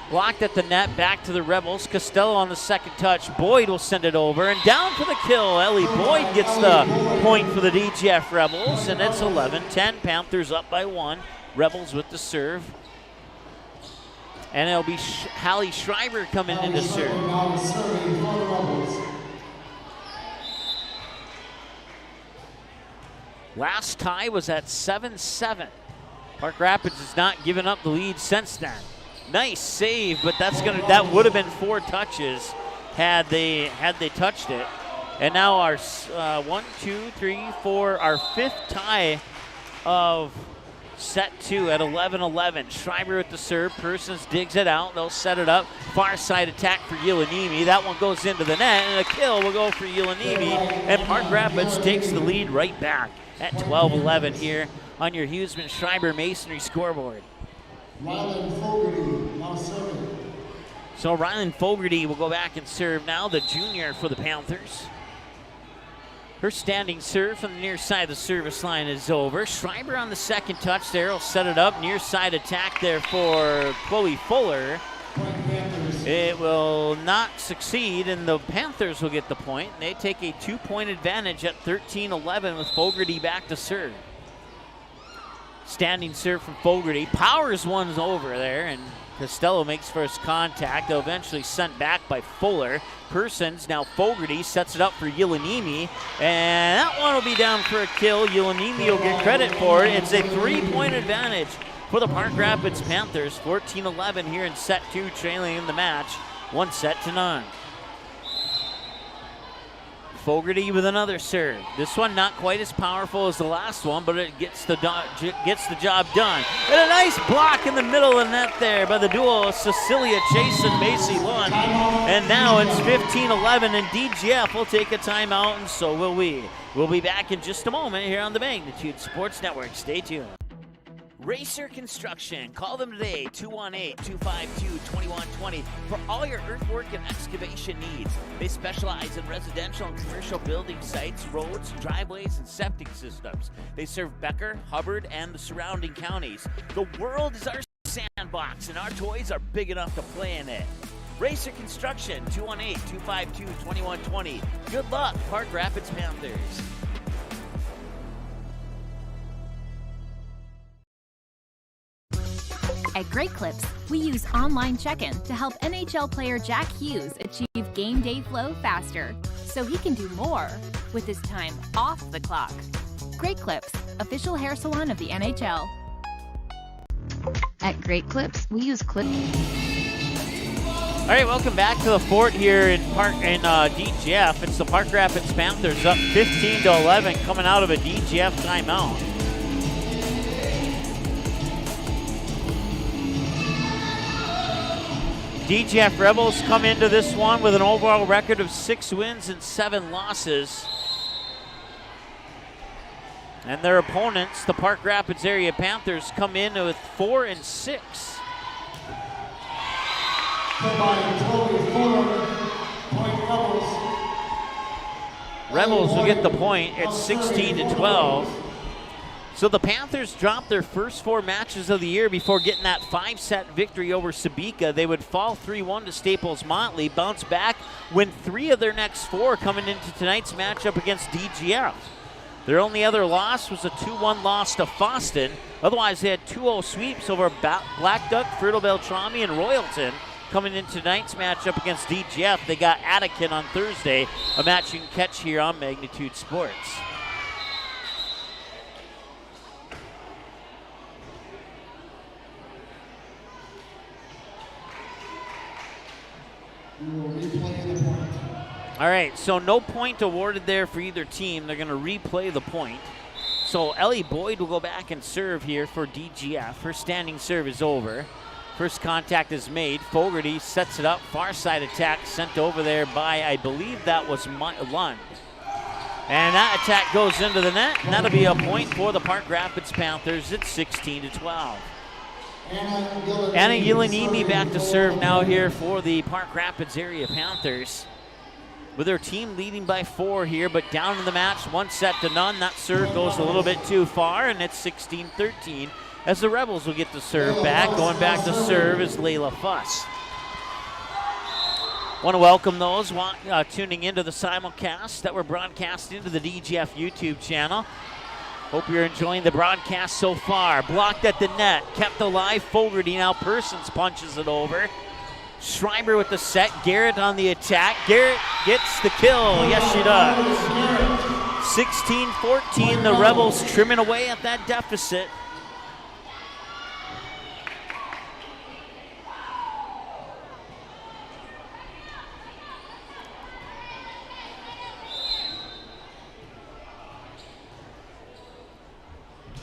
[SPEAKER 2] Blocked at the net, back to the Rebels. Costello on the second touch. Boyd will send it over, and down for the kill. Ellie Boyd gets the point for the DGF Rebels, and it's 11-10. Panthers up by 1. Rebels with the serve. And it'll be Hallie Schreiber coming in to serve. Last tie was at 7-7. Park Rapids has not given up the lead since then. Nice save, but that would have been 4 touches had they touched it. And now our 1, 2, 3, 4, our 5th tie of set 2 at 11-11. Schreiber with the serve. Persons digs it out. They'll set it up. Far side attack for Yelanimi. That one goes into the net, and a kill will go for Yelanimi. And Park Rapids takes the lead right back at 12-11 here on your Huseman Schreiber Masonry scoreboard.
[SPEAKER 7] Ryland Fogarty now serving.
[SPEAKER 2] So Ryland Fogarty will go back and serve now, the junior for the Panthers. Her standing serve from the near side of the service line is over. Schreiber on the second touch there will set it up. Near side attack there for Chloe Fuller. It will not succeed, and the Panthers will get the point. They take a 2-point advantage at 13-11 with Fogarty back to serve. Standing serve from Fogarty. Powers one's over there, and Costello makes first contact. They'll eventually sent back by Fuller. Persons, now Fogarty sets it up for Yelanimi, and that one will be down for a kill. Yelanimi will get credit for it. It's a 3-point advantage for the Park Rapids Panthers. 14-11 here in set 2, trailing in the match, 1-0. Fogarty with another serve. This one not quite as powerful as the last one, but it gets the job done. And a nice block in the middle of the net there by the duo of Cecilia Chase and Macy Lund. And now it's 15-11, and DGF will take a timeout, and so will we. We'll be back in just a moment here on the Magnitude Sports Network. Stay tuned. Racer Construction. Call them today, 218-252-2120, for all your earthwork and excavation needs. They specialize in residential and commercial building sites, roads, driveways, and septic systems. They serve Becker, Hubbard, and the surrounding counties. The world is our sandbox, and our toys are big enough to play in it. Racer Construction, 218-252-2120. Good luck, Park Rapids Panthers.
[SPEAKER 11] At Great Clips, we use online check-in to help NHL player Jack Hughes achieve game day flow faster, so he can do more with his time off the clock. Great Clips, official hair salon of the NHL.
[SPEAKER 12] At Great Clips, we use clip.
[SPEAKER 2] All right, welcome back to the fort here in DGF. It's the Park Rapids Panthers up 15-11, coming out of a DGF timeout. DGF Rebels come into this one with an overall record of 6 wins and 7 losses. And their opponents, the Park Rapids area Panthers, come in with 4-6. Rebels will get the point. It's 16-12. So the Panthers dropped their first 4 matches of the year before getting that 5-set victory over Sabika. They would fall 3-1 to Staples Motley, bounce back, win 3 of their next 4 coming into tonight's matchup against DGF. Their only other loss was a 2-1 loss to Foston. Otherwise, they had 2-0 sweeps over Black Duck, Fertile Beltrami, and Royalton. Coming into tonight's matchup against DGF, they got Attican on Thursday, a match you can catch here on Magnitude Sports. All right, so no point awarded there for either team. They're going to replay the point. So Ellie Boyd will go back and serve here for DGF. Her standing serve is over. First contact is made. Fogarty sets it up. Far side attack sent over there by, I believe that was Lund. And that attack goes into the net, and that'll be a point for the Park Rapids Panthers. It's 16-12. Anna Yelanimi back to serve now here for the Park Rapids area Panthers. with her team leading by 4 here, but down in the match, 1-0. That serve goes a little bit too far, and it's 16-13 as the Rebels will get the serve back. Going back to serve is Layla Fuss. Want to welcome those tuning into the simulcast that we're broadcasting to the DGF YouTube channel. Hope you're enjoying the broadcast so far. Blocked at the net, kept alive. Fogarty now Persons punches it over. Schreiber with the set, Garrett on the attack. Garrett gets the kill. Yes, she does. 16-14, the Rebels trimming away at that deficit.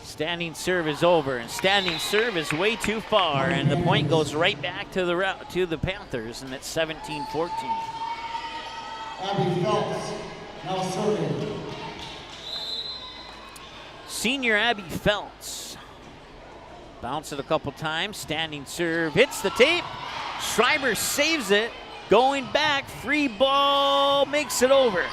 [SPEAKER 2] Standing serve is over, and standing serve is way too far, and the point goes right back to the Panthers, and it's 17-14.
[SPEAKER 7] Abby Phelps now serving.
[SPEAKER 2] Senior Abby Phelps. Bounce it a couple times, standing serve, hits the tape. Schreiber saves it, going back, free ball, makes it over.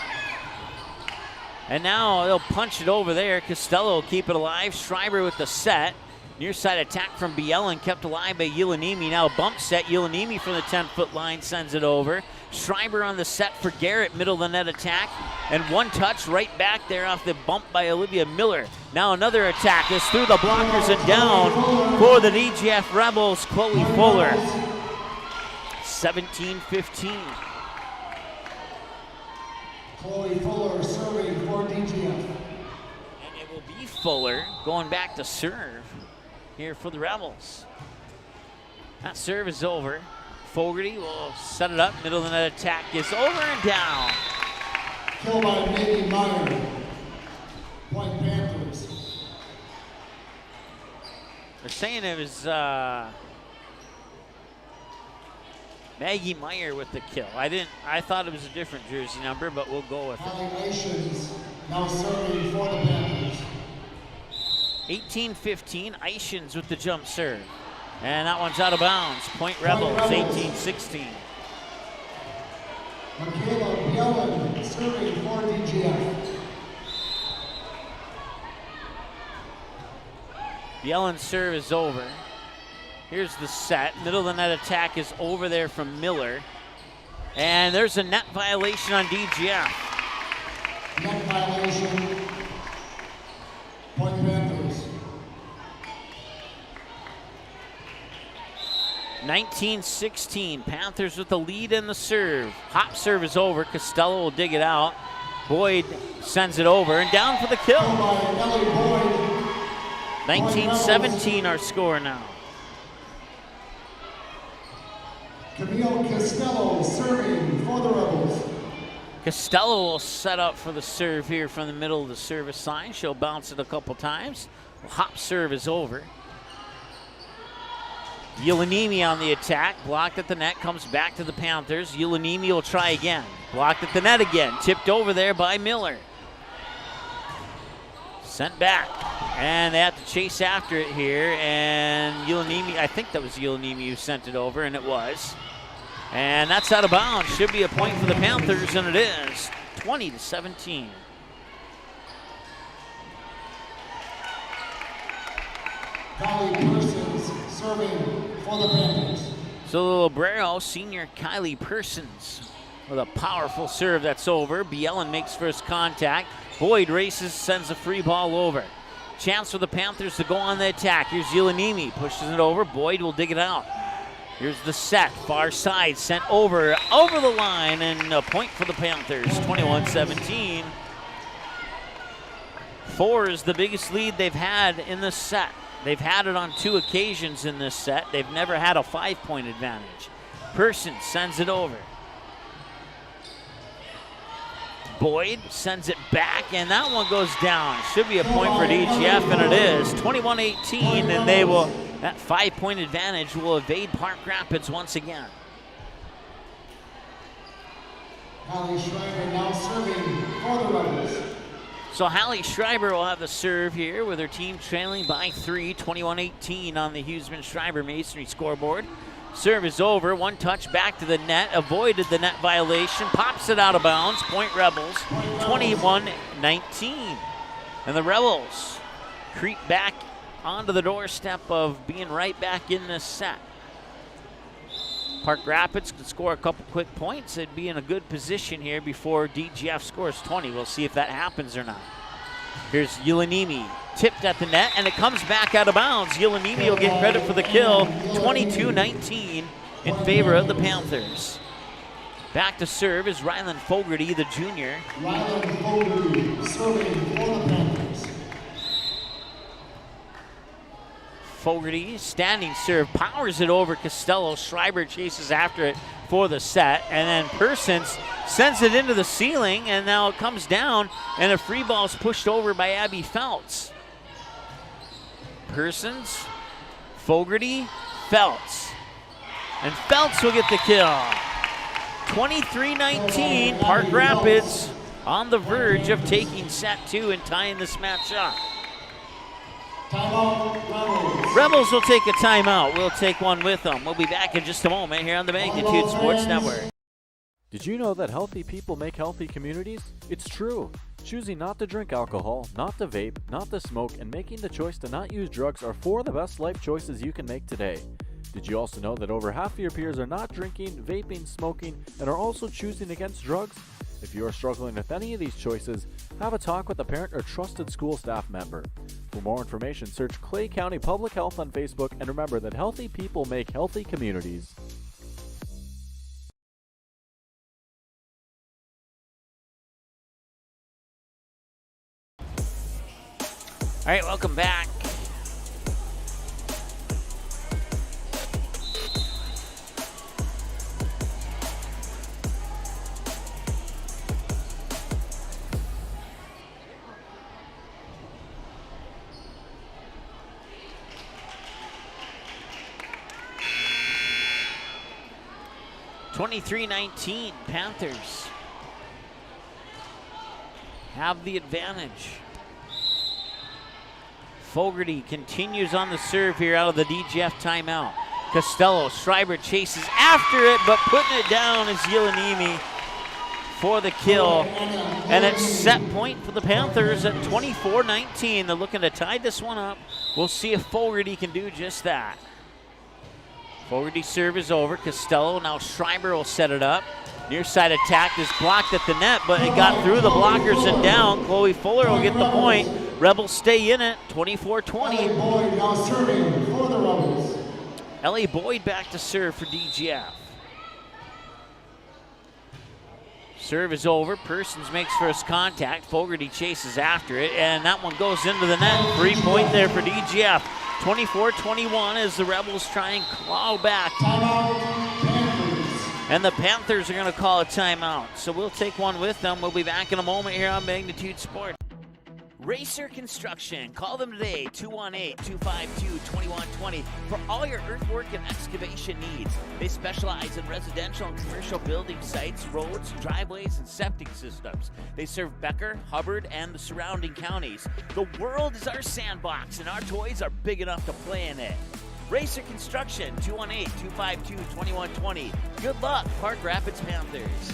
[SPEAKER 2] And now they'll punch it over there. Costello will keep it alive. Schreiber with the set. Near side attack from Bielen, kept alive by Ulanimi. Now bump set. Ulanimi from the 10-foot line sends it over. Schreiber on the set for Garrett. Middle of the net attack. And one touch right back there off the bump by Olivia Miller. Now another attack is through the blockers and down for the DGF Rebels. Chloe Fuller. 17-15.
[SPEAKER 7] Chloe Fuller serving for DGF.
[SPEAKER 2] And it will be Fuller going back to serve here for the Rebels. That serve is over. Fogarty will set it up. Middle of the net attack is over and down.
[SPEAKER 7] Kill by Maggie Meyer. Point Panthers.
[SPEAKER 2] They're saying it was Maggie Meyer with the kill. I thought it was a different jersey number, but we'll go with it.
[SPEAKER 7] Allegations now serving for the Panthers.
[SPEAKER 2] 18-15, Ishins with the jump serve. And that one's out of bounds. Point Rebels, 18-16.
[SPEAKER 7] Michaela Bielen serving for DGF.
[SPEAKER 2] Bielen's serve is over. Here's the set. Middle of the net attack is over there from Miller. And there's a net violation on DGF.
[SPEAKER 7] Net violation. Point Panthers.
[SPEAKER 2] 19-16. Panthers with the lead in the serve. Hop serve is over. Costello will dig it out. Boyd sends it over and down for the kill. 19-17 our score now.
[SPEAKER 7] Camille Costello serving for the Rebels.
[SPEAKER 2] Costello will set up for the serve here from the middle of the service line. She'll bounce it a couple times. Hop serve is over. Ulanimi on the attack, blocked at the net, comes back to the Panthers. Ulanimi will try again. Blocked at the net again, tipped over there by Miller. Sent back, and they have to chase after it here, and Ulanimi, I think that was Ulanimi who sent it over, and it was. And that's out of bounds. Should be a point for the Panthers, and it is. 20-17.
[SPEAKER 7] Kylie Persons serving for the Panthers.
[SPEAKER 2] So the Librero, senior Kylie Persons with a powerful serve that's over. Bielen makes first contact. Boyd races, sends a free ball over. Chance for the Panthers to go on the attack. Here's Ulanimi, pushes it over. Boyd will dig it out. Here's the set, far side, sent over the line, and a point for the Panthers, 21-17. 4 is the biggest lead they've had in this set. They've had it on 2 occasions in this set. They've never had a 5-point advantage. Person sends it over. Boyd sends it back, and that one goes down. Should be a point for DGF, and it is. 21-18, and they will, that 5-point advantage will evade Park Rapids once again.
[SPEAKER 7] Hallie Schreiber now serving for the Rebels.
[SPEAKER 2] So Hallie Schreiber will have the serve here with her team trailing by 3, 21-18 on the Huseman Schreiber Masonry scoreboard. Serve is over. One touch back to the net. Avoided the net violation. Pops it out of bounds. Point Rebels, 21-19. And the Rebels creep back onto the doorstep of being right back in this set. Park Rapids could score a couple quick points. It'd be in a good position here before DGF scores 20. We'll see if that happens or not. Here's Yelanimi, tipped at the net, and it comes back out of bounds. Yelanimi will get credit for the kill, 22-19 in favor of the Panthers. Back to serve is Ryland Fogarty, the junior.
[SPEAKER 7] Ryland Fogarty serving for the Panthers.
[SPEAKER 2] Fogarty, standing serve, powers it over Costello. Schreiber chases after it for the set, and then Persons sends it into the ceiling, and now it comes down, and a free ball is pushed over by Abby Feltz. Persons, Fogarty, Feltz. And Feltz will get the kill. 23-19, Park Rapids on the verge of taking set 2 and tying this match up. Rebels will take a timeout. We'll take one with them. We'll be back in just a moment here on the Magnitude Sports Network.
[SPEAKER 3] Did you know that healthy people make healthy communities? It's true. Choosing not to drink alcohol, not to vape, not to smoke, and making the choice to not use drugs are 4 of the best life choices you can make today. Did you also know that over half of your peers are not drinking, vaping, smoking, and are also choosing against drugs? If you are struggling with any of these choices, have a talk with a parent or trusted school staff member. For more information, search Clay County Public Health on Facebook, and remember that healthy people make healthy communities.
[SPEAKER 2] All right, welcome back. (23-19) Panthers have the advantage. Fogarty continues on the serve here out of the DGF timeout. Costello, Schreiber chases after it, but putting it down is Yelanimi for the kill. And it's set point for the Panthers at 24-19. They're looking to tie this one up. We'll see if Fogarty can do just that. Fogarty's serve is over. Costello, now Schreiber will set it up. Near side attack is blocked at the net, but it got through the blockers and down. Chloe Fuller will get the point. Rebels stay in it, 24-20.
[SPEAKER 7] Ellie Boyd now serving for the Rebels.
[SPEAKER 2] Ellie Boyd back to serve for DGF. Serve is over. Persons makes first contact. Fogarty chases after it, and that one goes into the net. 3 point there for DGF. 24-21 as the Rebels try and claw back. And the Panthers are going to call a timeout. So we'll take one with them. We'll be back in a moment here on Magnitude Sports. Racer Construction. Call them today, 218-252-2120 for all your earthwork and excavation needs. They specialize in residential and commercial building sites, roads, driveways, and septic systems. They serve Becker, Hubbard, and the surrounding counties. The world is our sandbox, and our toys are big enough to play in it. Racer Construction, 218-252-2120. Good luck, Park Rapids Panthers.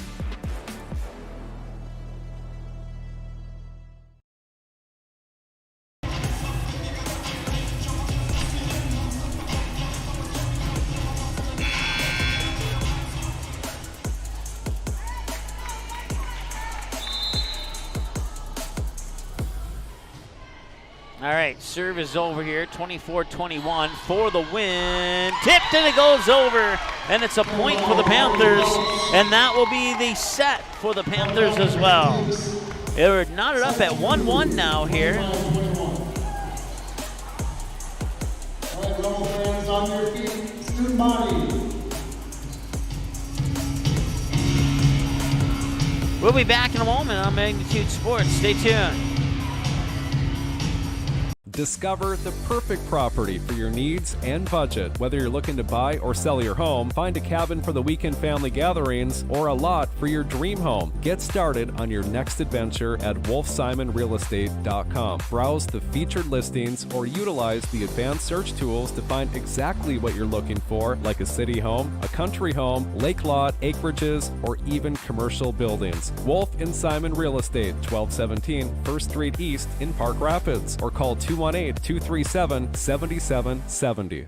[SPEAKER 2] All right, serve is over here, 24-21 for the win. Tipped and it goes over, and it's a point for the Panthers, and that will be the set for the Panthers as well. They're knotted up at 1-1 now here.
[SPEAKER 7] All right, Rebel fans on your feet, student body.
[SPEAKER 2] We'll be back in a moment on Magnitude Sports. Stay tuned.
[SPEAKER 6] Discover the perfect property for your needs and budget. Whether you're looking to buy or sell your home, find a cabin for the weekend family gatherings, or a lot for your dream home. Get started on your next adventure at wolfsimonrealestate.com. Browse the featured listings or utilize the advanced search tools to find exactly what you're looking for, like a city home, a country home, lake lot, acreages, or even commercial buildings. Wolf & Simon Real Estate, 1217 First Street East in Park Rapids, or call 218-237-7770.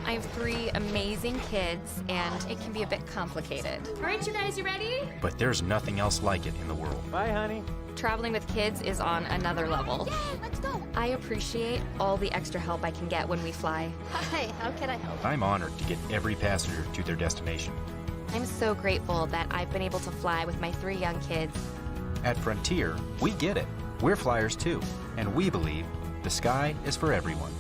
[SPEAKER 12] I have 3 amazing kids, and it can be a bit complicated.
[SPEAKER 11] All right, you guys, you ready?
[SPEAKER 13] But there's nothing else like it in the world.
[SPEAKER 3] Bye, honey.
[SPEAKER 12] Traveling with kids is on another level.
[SPEAKER 11] Yay, let's go.
[SPEAKER 12] I appreciate all the extra help I can get when we fly.
[SPEAKER 11] Hi, how can I help?
[SPEAKER 13] I'm honored to get every passenger to their destination.
[SPEAKER 12] I'm so grateful that I've been able to fly with my 3 young kids.
[SPEAKER 13] At Frontier, we get it. We're flyers too, and we believe the sky is for everyone.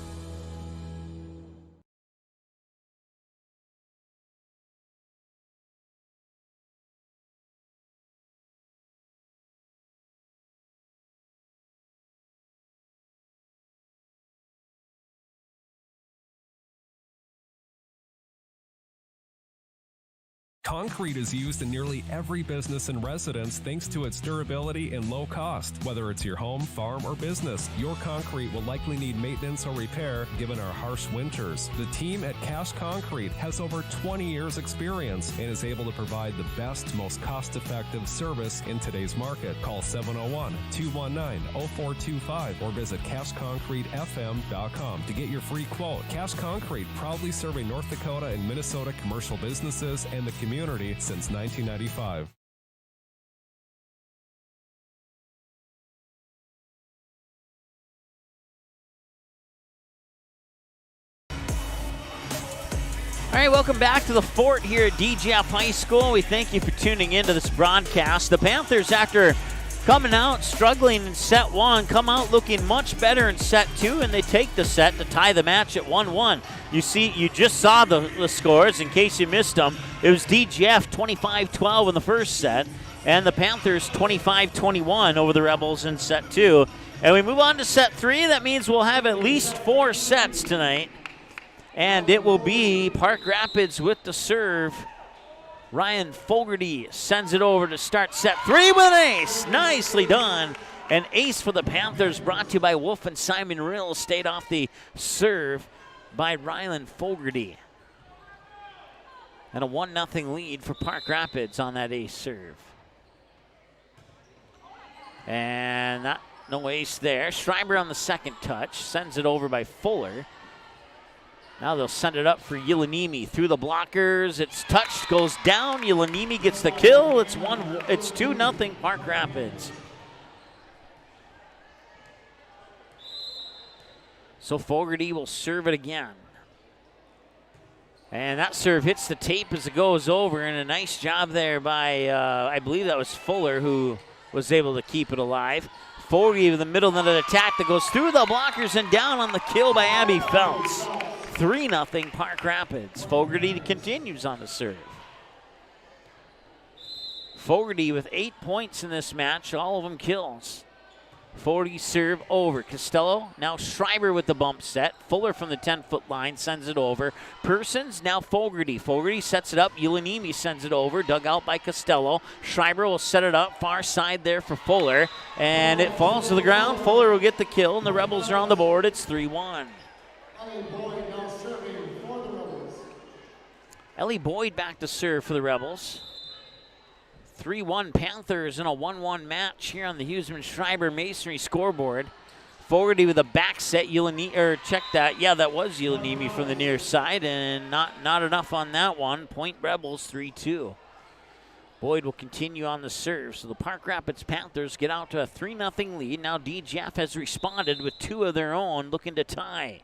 [SPEAKER 6] Concrete is used in nearly every business and residence thanks to its durability and low cost. Whether it's your home, farm, or business, your concrete will likely need maintenance or repair given our harsh winters. The team at Cash Concrete has over 20 years experience and is able to provide the best, most cost-effective service in today's market. Call 701-219-0425 or visit cashconcretefm.com to get your free quote. Cash Concrete, proudly serving North Dakota and Minnesota commercial businesses and the community since 1995.
[SPEAKER 2] All right, welcome back to the Fort here at DGF High School. We thank you for tuning into this broadcast. The Panthers, after coming out struggling in set 1, come out looking much better in set 2, and they take the set to tie the match at 1-1. You just saw the scores in case you missed them. It was DGF 25-12 in the first set, and the Panthers 25-21 over the Rebels in set 2. And we move on to set 3. That means we'll have at least 4 sets tonight, and it will be Park Rapids with the serve. Ryan Fogarty sends it over to start set 3 with an ace. Nicely done. An ace for the Panthers, brought to you by Wolf & Simon Real Estate off the serve by Ryan Fogarty. And a 1-0 lead for Park Rapids on that ace serve. And no ace there. Schreiber on the second touch, sends it over by Fuller. Now they'll send it up for Yelanimi through the blockers. It's touched, goes down. Yelanimi gets the kill. It's 2-0 Park Rapids. So Fogarty will serve it again. And that serve hits the tape as it goes over, and a nice job there by, I believe that was Fuller, who was able to keep it alive. Fogarty with the middle of an attack that goes through the blockers and down on the kill by Abby Feltz. 3-0 Park Rapids. Fogarty continues on the serve. Fogarty with 8 points in this match, all of them kills. Fogarty serve over. Costello, now Schreiber with the bump set. Fuller from the 10-foot line sends it over. Persons, now Fogarty. Fogarty sets it up. Yelanimi sends it over. Dug out by Costello. Schreiber will set it up. Far side there for Fuller. And it falls to the ground. Fuller will get the kill, and the Rebels are on the board. It's 3-1. Ellie Boyd back to serve for the Rebels. 3-1 Panthers in a 1-1 match here on the Huseman-Schreiber Masonry scoreboard. Fogarty with a back set. Check that. Yeah, that was Yelanimi from the near side, and not enough on that one. Point Rebels 3-2. Boyd will continue on the serve. So the Park Rapids Panthers get out to a 3-0 lead. Now DGF has responded with 2 of their own, looking to tie.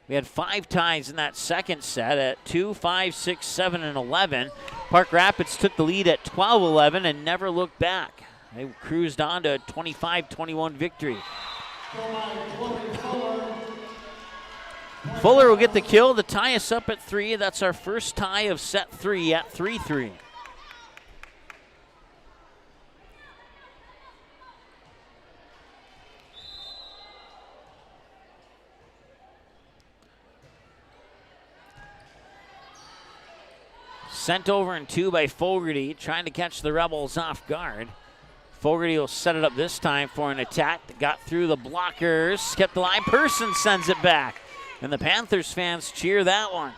[SPEAKER 2] We had 5 ties in that second set at 2, 5, 6, 7, and 11. Park Rapids took the lead at 12-11 and never looked back. They cruised on to a 25-21 victory. Fuller will get the kill to tie us up at 3. That's our first tie of set 3 at 3-3. Sent over in 2 by Fogarty, trying to catch the Rebels off guard. Fogarty will set it up this time for an attack that got through the blockers, kept the line. Person sends it back, and the Panthers fans cheer that one.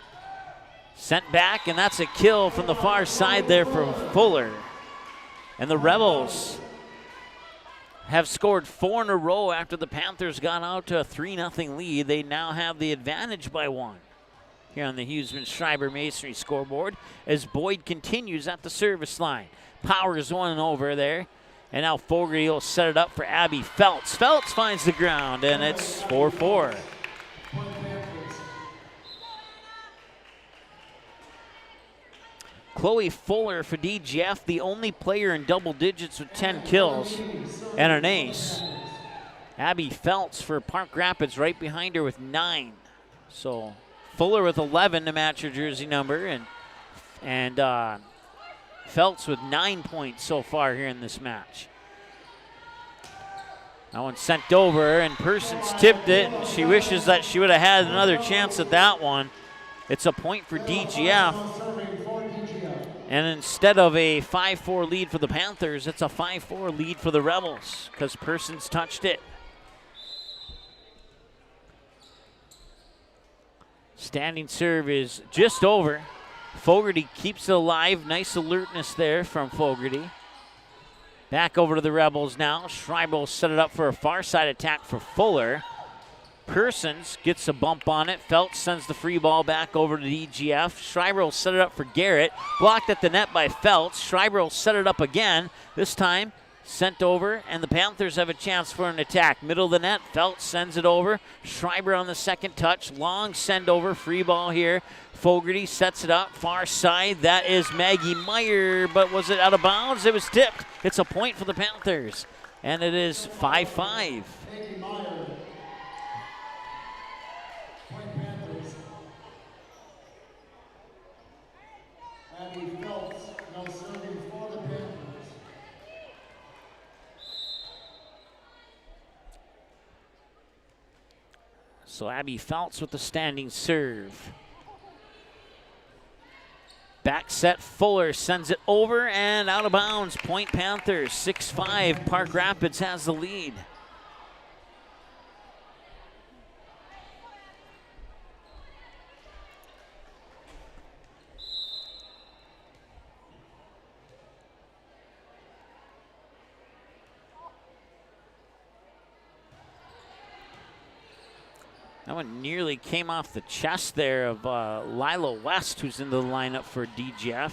[SPEAKER 2] Sent back, and that's a kill from the far side there from Fuller. And the Rebels have scored 4 in a row after the Panthers got out to a 3-0 lead. They now have the advantage by 1 here on the Huseman-Schreiber Masonry scoreboard as Boyd continues at the service line. Powers one over there. And now Fogarty will set it up for Abby Feltz. Feltz finds the ground, and it's 4-4. Chloe Fuller for DGF, the only player in double digits with 10 kills and an ace. Abby Feltz for Park Rapids right behind her with 9. So Fuller with 11 to match her jersey number, and Feltz with 9 points so far here in this match. That one sent over, and Persons tipped it, and she wishes that she would have had another chance at that one. It's a point for DGF. And instead of a 5-4 lead for the Panthers, it's a 5-4 lead for the Rebels because Persons touched it. Standing serve is just over. Fogarty keeps it alive. Nice alertness there from Fogarty. Back over to the Rebels now. Schreiber will set it up for a far side attack for Fuller. Persons gets a bump on it. Feltz sends the free ball back over to DGF. Schreiber will set it up for Garrett. Blocked at the net by Feltz. Schreiber will set it up again. This time sent over, and the Panthers have a chance for an attack. Middle of the net, Feltz sends it over. Schreiber on the second touch. Long send over, free ball here. Fogarty sets it up, far side. That is Maggie Meyer, but was it out of bounds? It was tipped. It's a point for the Panthers, and it is 5-5. So Abby Feltz with the standing serve. Back set, Fuller sends it over and out of bounds. Point Panthers, 6-5. Park Rapids has the lead. That one nearly came off the chest there of Lila West, who's in the lineup for DGF.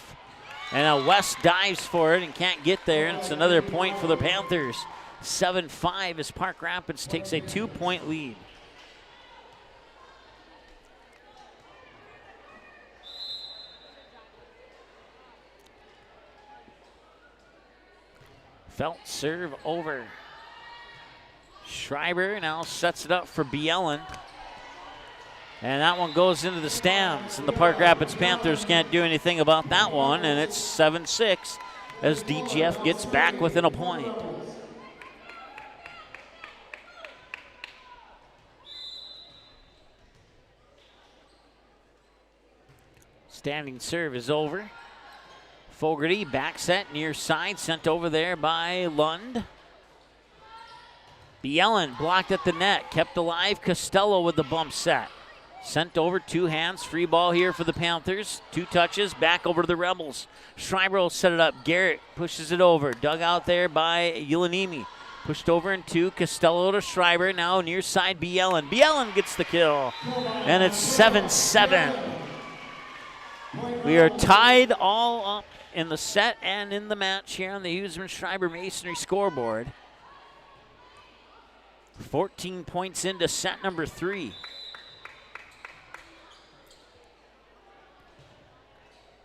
[SPEAKER 2] And now West dives for it and can't get there, and it's another point for the Panthers. 7-5 as Park Rapids takes a 2-point lead. Feltz serve over. Schreiber now sets it up for Bielen. And that one goes into the stands, and the Park Rapids Panthers can't do anything about that one, and it's 7-6 as DGF gets back within a point. Standing serve is over. Fogarty back set near side, sent over there by Lund. Bielen blocked at the net, kept alive. Costello with the bump set. Sent over, 2 hands, free ball here for the Panthers. 2 touches, back over to the Rebels. Schreiber will set it up. Garrett pushes it over. Dug out there by Yulanimi. Pushed over in 2, Costello to Schreiber. Now near side, Bielen. Bielen gets the kill, and it's 7-7. We are tied all up in the set and in the match here on the Huseman-Schreiber Masonry scoreboard. 14 points into set number 3.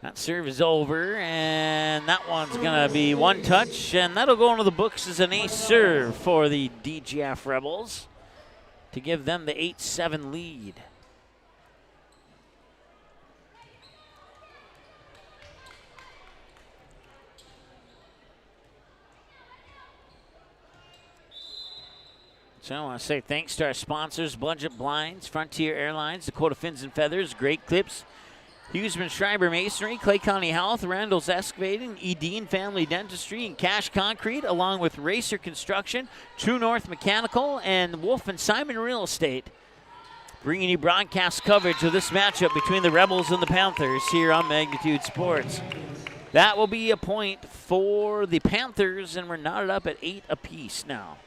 [SPEAKER 2] That serve is over, and that one's going to be 1 touch, and that'll go into the books as an ace serve for the DGF Rebels to give them the 8-7 lead. So I want to say thanks to our sponsors, Budget Blinds, Frontier Airlines, Dakota Fins and Feathers, Great Clips, Huseman Schreiber Masonry, Clay County Health, Randall's Excavating, Edine Family Dentistry, and Cash Concrete, along with Racer Construction, True North Mechanical, and Wolf and Simon Real Estate, bringing you broadcast coverage of this matchup between the Rebels and the Panthers here on Magnitude Sports. That will be a point for the Panthers, and we're knotted up at 8 apiece now.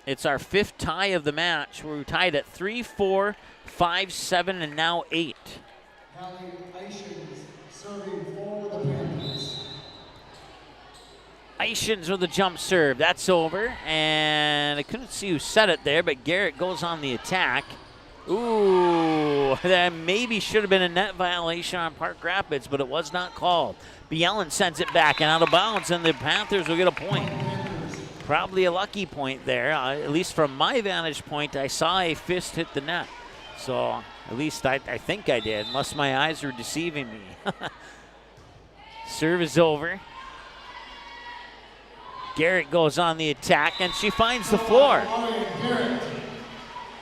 [SPEAKER 2] It's our 5th tie of the match. We're tied at 3-4, 5-7, and now 8.
[SPEAKER 7] Hallie Ishins serving for the Panthers.
[SPEAKER 2] Ishins with the jump serve. That's over. And I couldn't see who set it there, but Garrett goes on the attack. Ooh, that maybe should have been a net violation on Park Rapids, but it was not called. Bielen sends it back and out of bounds, and the Panthers will get a point. Probably a lucky point there. At least from my vantage point, I saw a fist hit the net. So at least I think I did, unless my eyes were deceiving me. Serve is over. Garrett goes on the attack, and she finds the floor.
[SPEAKER 7] Garrett,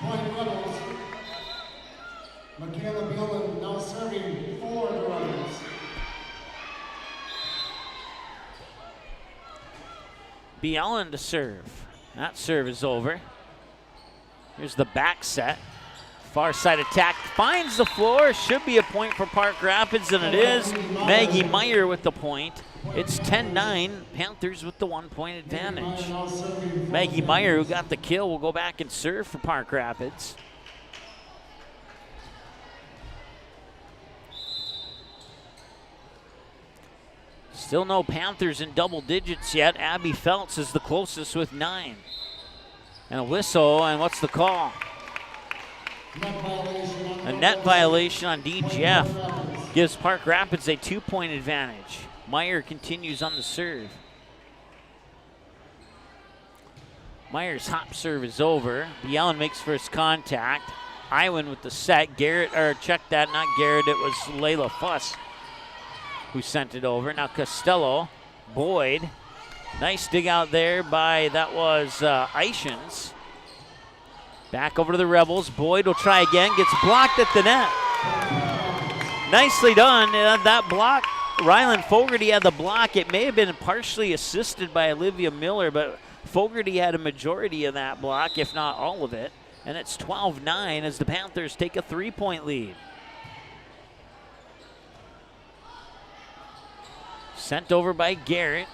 [SPEAKER 7] point Rebels. Michaela Bielen now serving for the Rebels.
[SPEAKER 2] Bielen to serve. That serve is over. Here's the back set. Far side attack finds the floor. Should be a point for Park Rapids, and it is. Maggie Meyer with the point. It's 10-9. Panthers with the 1-point advantage. Maggie Meyer, who got the kill, will go back and serve for Park Rapids. Still no Panthers in double digits yet. Abby Feltz is the closest with 9. And a whistle, and what's the call? A net violation on DGF gives Park Rapids a 2-point advantage. Meyer continues on the serve. Meyer's hop serve is over. Bielen makes first contact. Iwan with the set. Garrett, or check that, not Garrett, it was Layla Fuss who sent it over. Now Costello, Boyd. Nice dig out there by, that was Ishins. Back over to the Rebels. Boyd will try again, gets blocked at the net. Nicely done. That block, Ryland Fogarty had the block. It may have been partially assisted by Olivia Miller, but Fogarty had a majority of that block, if not all of it. And it's 12-9 as the Panthers take a 3-point lead. Sent over by Garrett.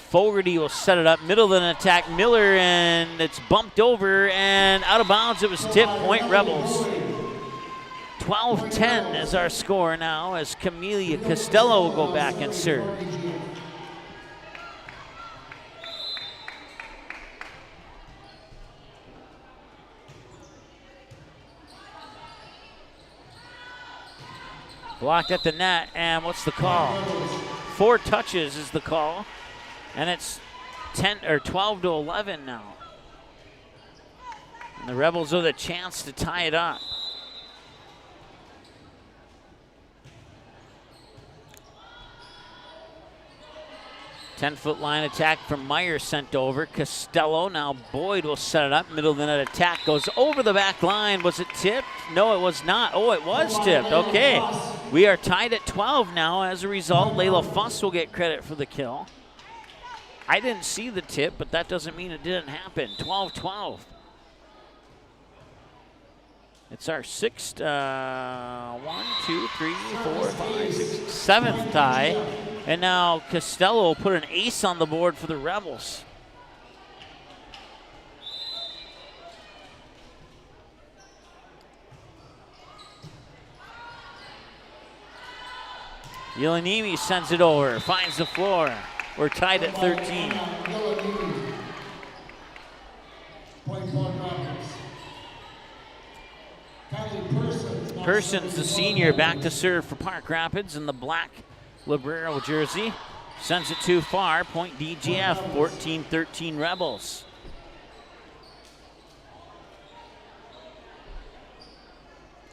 [SPEAKER 2] Fogarty will set it up, middle of an attack. Miller, and it's bumped over and out of bounds. It was tipped, point Rebels. 12-10 is our score now as Camelia Costello will go back and serve. Blocked at the net, and what's the call? 4 touches is the call, and it's 12-11 now. And the Rebels with a chance to tie it up. 10-foot line attack from Meyer sent over. Costello, now Boyd will set it up. Middle of the net attack goes over the back line. Was it tipped? No, it was not. Oh, it was tipped. Okay. We are tied at 12 now. As a result, Layla Fuss will get credit for the kill. I didn't see the tip, but that doesn't mean it didn't happen. 12-12. It's our sixth, 7th tie. And now Costello will put an ace on the board for the Rebels. Yelanimi sends it over, finds the floor. We're tied at 13. Persons, the senior, back to serve for Park Rapids in the black Librero jersey. Sends it too far. Point DGF, 14-13 Rebels.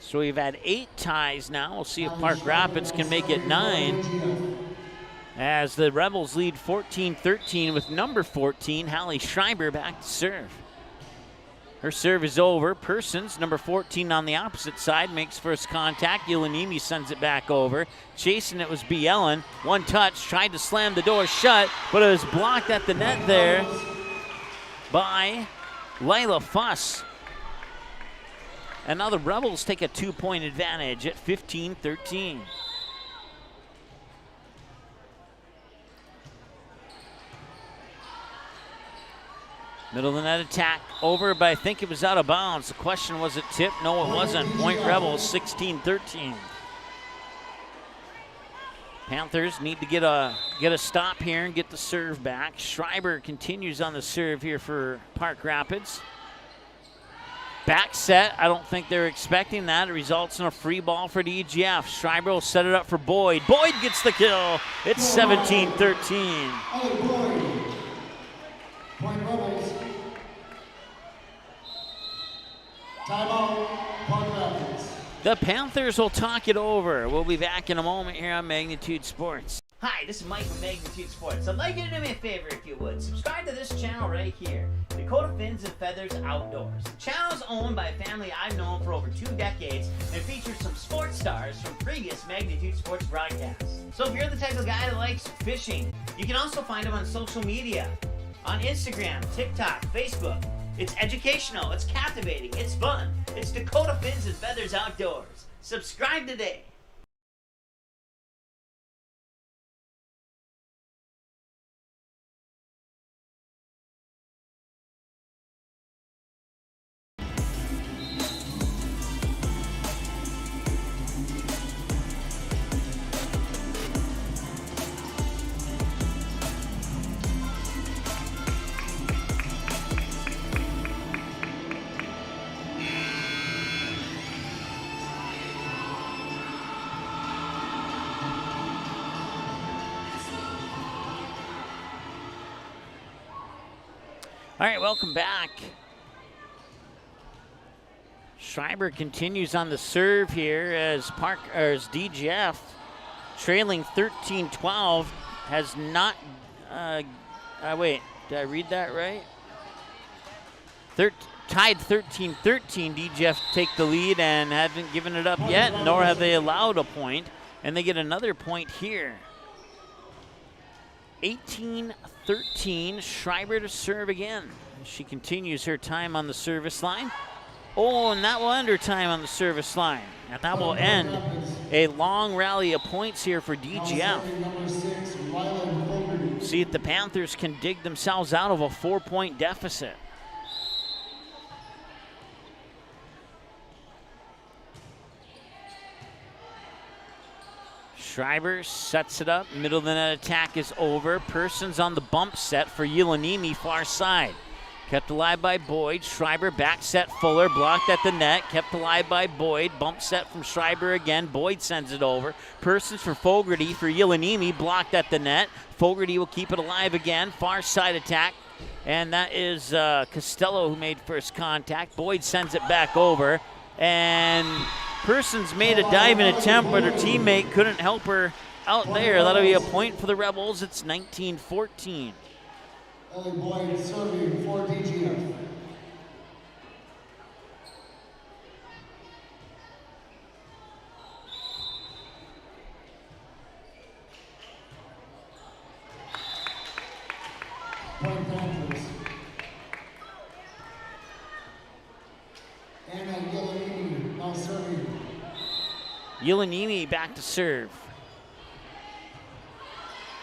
[SPEAKER 2] So we've had 8 ties now. We'll see if Park Rapids can make it 9. As the Rebels lead 14-13 with number 14, Hallie Schreiber, back to serve. Her serve is over. Persons, number 14 on the opposite side, makes first contact. Ulanimi sends it back over. Chasing it was Bielen. One touch, tried to slam the door shut, but it was blocked at the net there by Lila Fuss. And now the Rebels take a 2-point advantage at 15-13. Middle of the net attack over, but I think it was out of bounds. The question, was it tipped? No, it wasn't. Point Rebels, 16-13. Panthers need to get a stop here and get the serve back. Schreiber continues on the serve here for Park Rapids. Back set, I don't think they're expecting that. It results in a free ball for DGF. Schreiber will set it up for Boyd. Boyd gets the kill. It's 17-13.
[SPEAKER 7] Point Rebels. Timeout, Park Rapids.
[SPEAKER 2] The Panthers will talk it over. We'll be back in a moment here on Magnitude Sports. Hi, this is Mike from Magnitude Sports. I'd like you to do me a favor if you would. Subscribe to this channel right here, Dakota Fins and Feathers Outdoors. The channel is owned by a family I've known for over 2 decades and features some sports stars from previous Magnitude Sports broadcasts. So if you're the type of guy that likes fishing, you can also find them on social media, on Instagram, TikTok, Facebook. It's educational, it's captivating, it's fun. It's Dakota Fins and Feathers Outdoors. Subscribe today. All right, welcome back. Schreiber continues on the serve here as DGF, trailing 13-12, has not, wait, did I read that right? Tied 13-13, DGF take the lead and haven't given it up yet, nor have they allowed a point, and they get another point here. 18-13, Schreiber to serve again. She continues her time on the service line. Oh, and that will end her time on the service line. And that will end a long rally of points here for DGF. See if the Panthers can dig themselves out of a 4-point deficit. Schreiber sets it up. Middle of the net attack is over. Persons on the bump set for Ulanimi, far side. Kept alive by Boyd. Schreiber back set Fuller. Blocked at the net. Kept alive by Boyd. Bump set from Schreiber again. Boyd sends it over. Persons for Fogarty for Ulanimi. Blocked at the net. Fogarty will keep it alive again. Far side attack. And that is Costello who made first contact. Boyd sends it back over. And Persons made a diving attempt, but her teammate couldn't help her out there. That'll be a point for the Rebels. It's 19-14.
[SPEAKER 7] Ellie Boyd serving for DGF. Point Panthers. Anna Yelanini now serving.
[SPEAKER 2] Yelanini back to serve.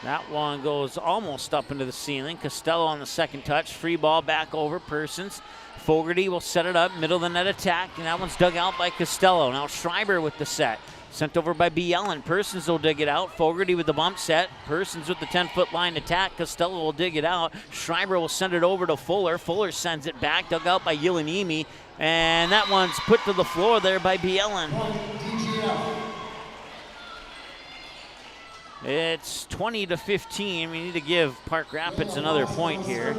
[SPEAKER 2] That one goes almost up into the ceiling. Costello on the second touch. Free ball back over. Persons. Fogarty will set it up. Middle of the net attack. And that one's dug out by Costello. Now Schreiber with the set. Sent over by Bielen. Persons will dig it out. Fogarty with the bump set. Persons with the 10-foot line attack. Costello will dig it out. Schreiber will send it over to Fuller. Fuller sends it back. Dug out by Yelanimi. And that one's put to the floor there by Bielen. It's 20-15. We need to give Park Rapids another point here.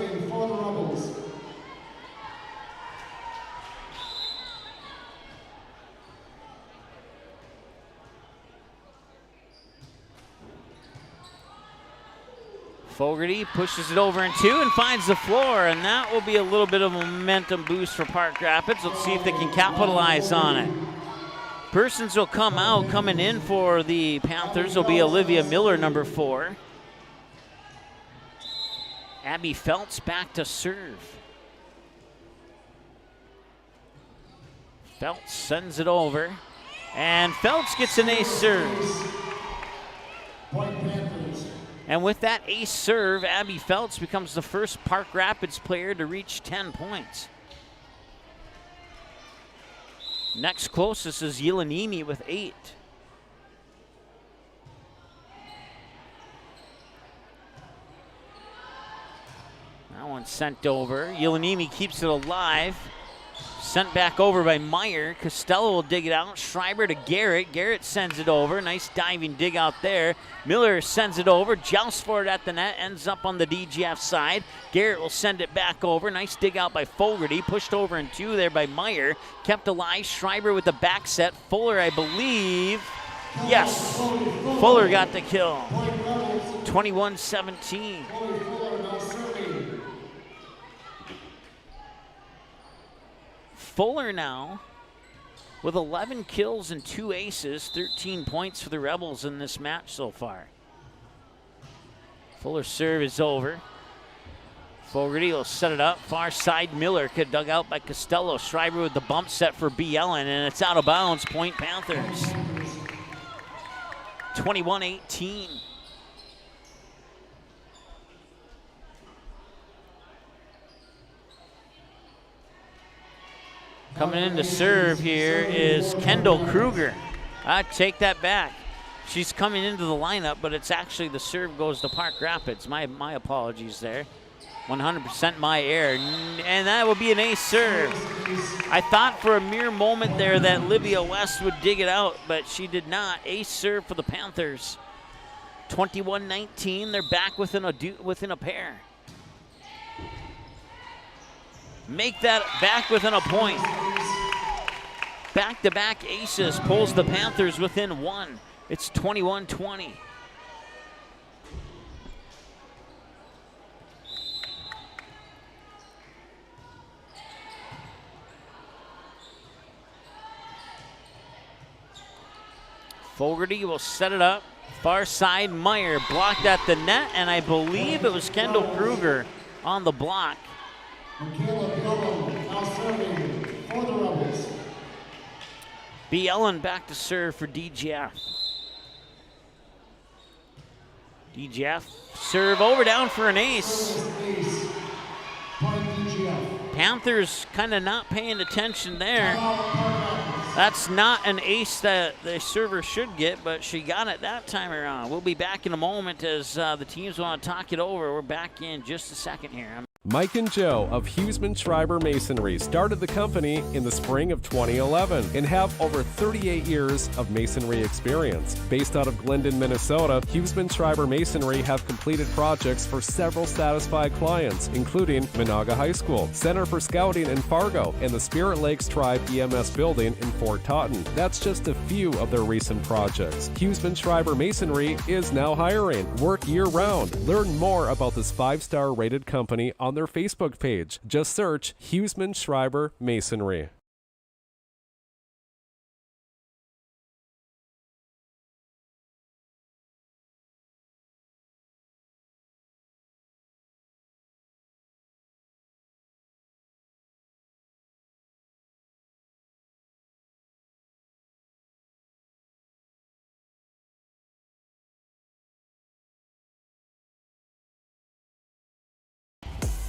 [SPEAKER 2] Fogarty pushes it over in 2 and finds the floor, and that will be a little bit of a momentum boost for Park Rapids. Let's see if they can capitalize on it. Persons will come out. Coming in for the Panthers will be Olivia Miller, number 4. Abby Feltz back to serve. Feltz sends it over, and Feltz gets an ace serve. And with that ace serve, Abby Feltz becomes the first Park Rapids player to reach 10 points. Next closest is Yelanimi with 8. That one's sent over. Yelanimi keeps it alive. Sent back over by Meyer. Costello will dig it out. Schreiber to Garrett. Garrett sends it over. Nice diving dig out there. Miller sends it over. Jousts for it at the net. Ends up on the DGF side. Garrett will send it back over. Nice dig out by Fogarty. Pushed over in 2 there by Meyer. Kept alive. Schreiber with the back set. Fuller, I believe. Yes. Fuller got the kill. 21-17. Fuller now with 11 kills and 2 aces, 13 points for the Rebels in this match so far. Fuller's serve is over. Fogarty will set it up. Far side, Miller could dug out by Costello. Schreiber with the bump set for B. Ellen, and it's out of bounds. Point Panthers. 21-18. Coming in to serve here is Kendall Kruger. I take that back. She's coming into the lineup, but it's actually the serve goes to Park Rapids. My apologies there. 100% my error. And that will be an ace serve. I thought for a mere moment there that Livia West would dig it out, but she did not. Ace serve for the Panthers. 21-19. They're back within a pair. Make that back within a point. Back-to-back aces pulls the Panthers within 1. It's 21-20. Fogarty will set it up. Far side, Meyer blocked at the net, and I believe it was Kendall Kruger on the block. B. Ellen back to serve for DGF. DGF serve over down for an ace. Panthers kind of not paying attention there. That's not an ace that the server should get, but she got it that time around. We'll be back in a moment as the teams want to talk it over. We're back in just a second here.
[SPEAKER 6] Mike and Joe of Huseman Schreiber Masonry started the company in the spring of 2011 and have over 38 years of masonry experience. Based out of Glyndon, Minnesota, Huseman Schreiber Masonry have completed projects for several satisfied clients, including Monaga High School, Center for Scouting in Fargo, and the Spirit Lakes Tribe EMS building in Fort Totten. That's just a few of their recent projects. Huseman Schreiber Masonry is now hiring. Work year-round. Learn more about this 5-star rated company on their Facebook page. Just search Huseman Schreiber Masonry.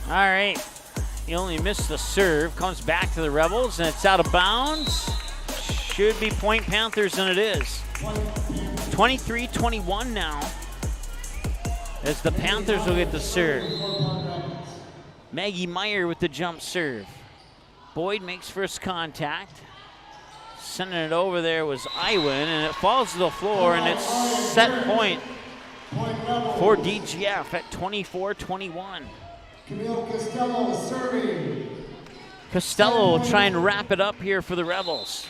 [SPEAKER 2] All right, he only missed the serve, comes back to the Rebels, and it's out of bounds. Should be point Panthers, and it is. 23-21 now, as the Panthers will get the serve. Maggie Meyer with the jump serve. Boyd makes first contact. Sending it over there was Iwan, and it falls to the floor, and it's set point for DGF at 24-21.
[SPEAKER 7] Costello serving.
[SPEAKER 2] Costello will try and wrap it up here for the Rebels.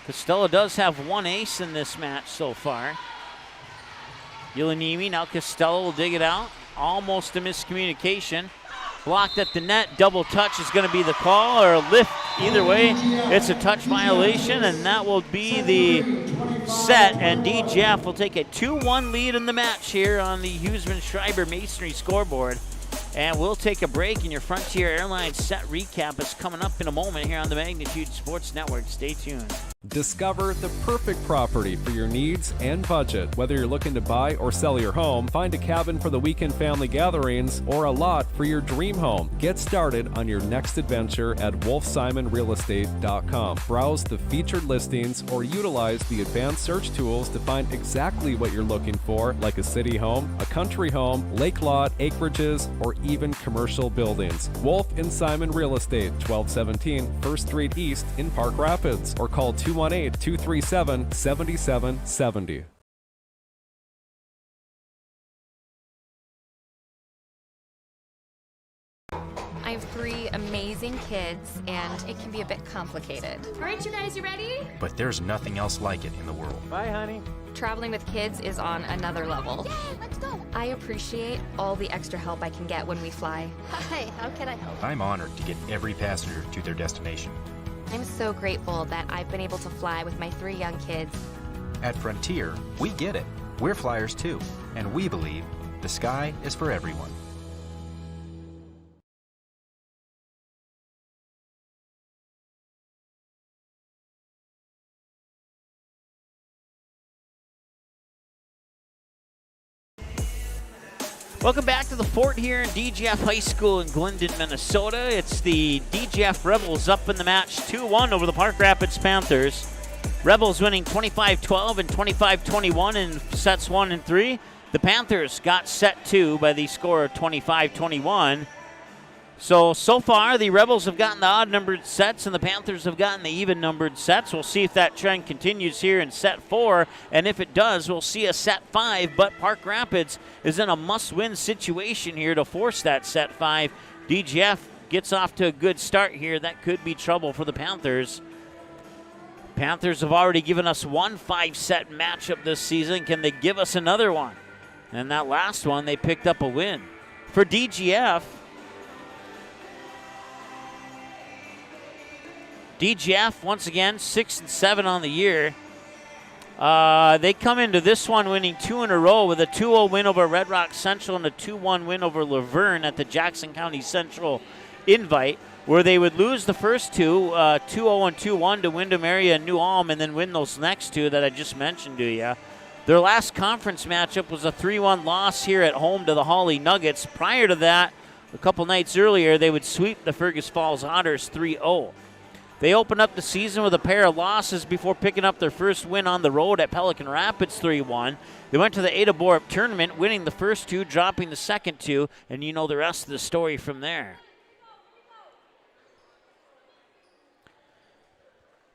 [SPEAKER 2] Costello does have one ace in this match so far. Ulanimi, now Costello will dig it out. Almost a miscommunication. Blocked at the net, double touch is going to be the call, or a lift. Either way, it's a touch violation, and that will be the set, and DGF will take a 2-1 lead in the match here on the Huseman-Schreiber Masonry scoreboard. And we'll take a break, and your Frontier Airlines set recap is coming up in a moment here on the Magnitude Sports Network. Stay tuned.
[SPEAKER 6] Discover the perfect property for your needs and budget. Whether you're looking to buy or sell your home, find a cabin for the weekend family gatherings, or a lot for your dream home. Get started on your next adventure at wolfsimonrealestate.com. Browse the featured listings or utilize the advanced search tools to find exactly what you're looking for, like a city home, a country home, lake lot, acreages, or even commercial buildings. Wolf and Simon Real Estate, 1217 1st Street East in Park Rapids, or call 218-237-7770.
[SPEAKER 12] I have 3 amazing kids, and it can be a bit complicated.
[SPEAKER 11] All right, you guys, you ready?
[SPEAKER 13] But there's nothing else like it in the world.
[SPEAKER 3] Bye, honey.
[SPEAKER 12] Traveling with kids is on another level.
[SPEAKER 11] Yay, let's go.
[SPEAKER 12] I appreciate all the extra help I can get when we fly.
[SPEAKER 11] Hi, how can I help?
[SPEAKER 13] I'm honored to get every passenger to their destination.
[SPEAKER 12] I'm so grateful that I've been able to fly with my 3 young kids.
[SPEAKER 13] At Frontier, we get it. We're flyers too, and we believe the sky is for everyone.
[SPEAKER 2] Welcome back to the Fort here in DGF High School in Glyndon, Minnesota. It's the DGF Rebels up in the match 2-1 over the Park Rapids Panthers. Rebels winning 25-12 and 25-21 in sets 1 and 3. The Panthers got set 2 by the score of 25-21. So far, the Rebels have gotten the odd-numbered sets, and the Panthers have gotten the even-numbered sets. We'll see if that trend continues here in set 4, and if it does, we'll see a set 5, but Park Rapids is in a must-win situation here to force that set 5. DGF gets off to a good start here. That could be trouble for the Panthers. Panthers have already given us one 5-set matchup this season. Can they give us another one? And that last one, they picked up a win. For DGF, once again, 6-7 on the year. They come into this one winning 2 in a row with a 2-0 win over Red Rock Central and a 2-1 win over Laverne at the Jackson County Central Invite, where they would lose the first 2, 2-0 and 2-1 to Windham Area and New Ulm, and then win those next 2 that I just mentioned to you. Their last conference matchup was a 3-1 loss here at home to the Hawley Nuggets. Prior to that, a couple nights earlier, they would sweep the Fergus Falls Otters 3-0. They opened up the season with a pair of losses before picking up their first win on the road at Pelican Rapids 3-1. They went to the Ada Borup tournament, winning the first 2, dropping the second 2, and you know the rest of the story from there.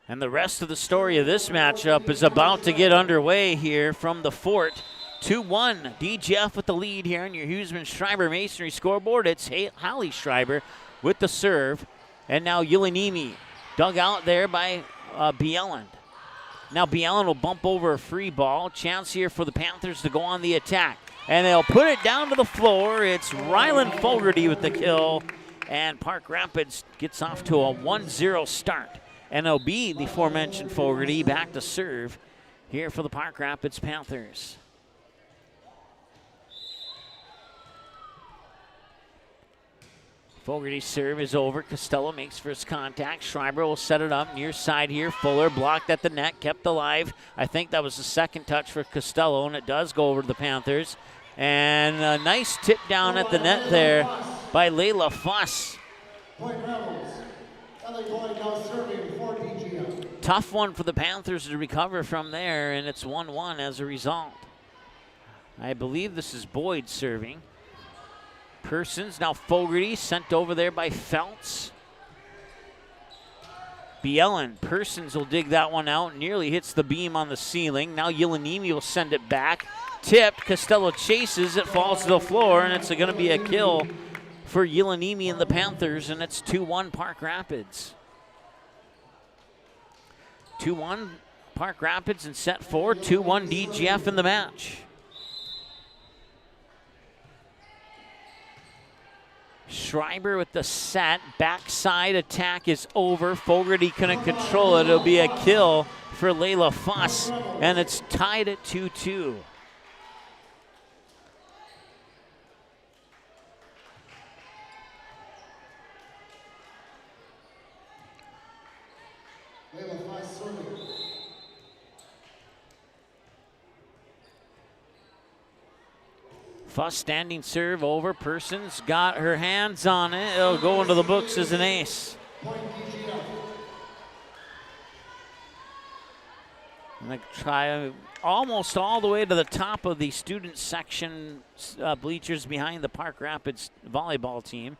[SPEAKER 2] And the rest of the story of this matchup is about to get underway here from the Fort. 2-1, DGF with the lead here on your Huseman-Schreiber Masonry scoreboard. It's Hallie Schreiber with the serve, and now Ulanimi. Dug out there by Bieland. Now Bieland will bump over a free ball. Chance here for the Panthers to go on the attack. And they'll put it down to the floor. It's Ryland Fogarty with the kill. And Park Rapids gets off to a 1-0 start. And it'll be the aforementioned Fogarty back to serve here for the Park Rapids Panthers. Fogarty's serve is over. Costello makes first contact. Schreiber will set it up near side here. Fuller blocked at the net, kept alive. I think that was the second touch for Costello, and it does go over to the Panthers. And a nice tip down at the net there by Layla Fuss. Tough one for the Panthers to recover from there, and it's 1-1 as a result. I believe this is Boyd serving. Persons, now Fogarty sent over there by Feltz. Bielan, Persons will dig that one out, nearly hits the beam on the ceiling. Now Ulanimi will send it back. Tipped, Costello chases, it falls to the floor, and it's going to be a kill for Ulanimi and the Panthers, and it's 2-1 Park Rapids. 2-1 Park Rapids in set 4, 2-1 DGF in the match. Schreiber with the set. Backside attack is over. Fogarty couldn't control it. It'll be a kill for Layla Fuss, and it's tied at 2-2. Fuss standing serve over. Person's got her hands on it. It'll go into the books as an ace. And they try almost all the way to the top of the student section bleachers behind the Park Rapids volleyball team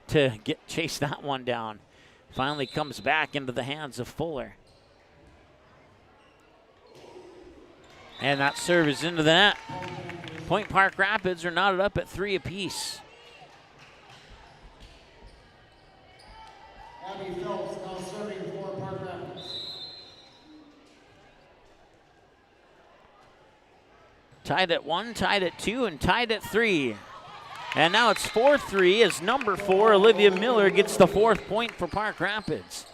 [SPEAKER 2] to chase that one down. Finally comes back into the hands of Fuller. And that serve is into the net. Point Park Rapids are knotted up at 3 apiece.
[SPEAKER 7] Abby Phelps now serving for Park Rapids.
[SPEAKER 2] Tied at 1, tied at 2, and tied at 3. And now it's 4-3 as number 4, Olivia Miller, gets the 4th point for Park Rapids.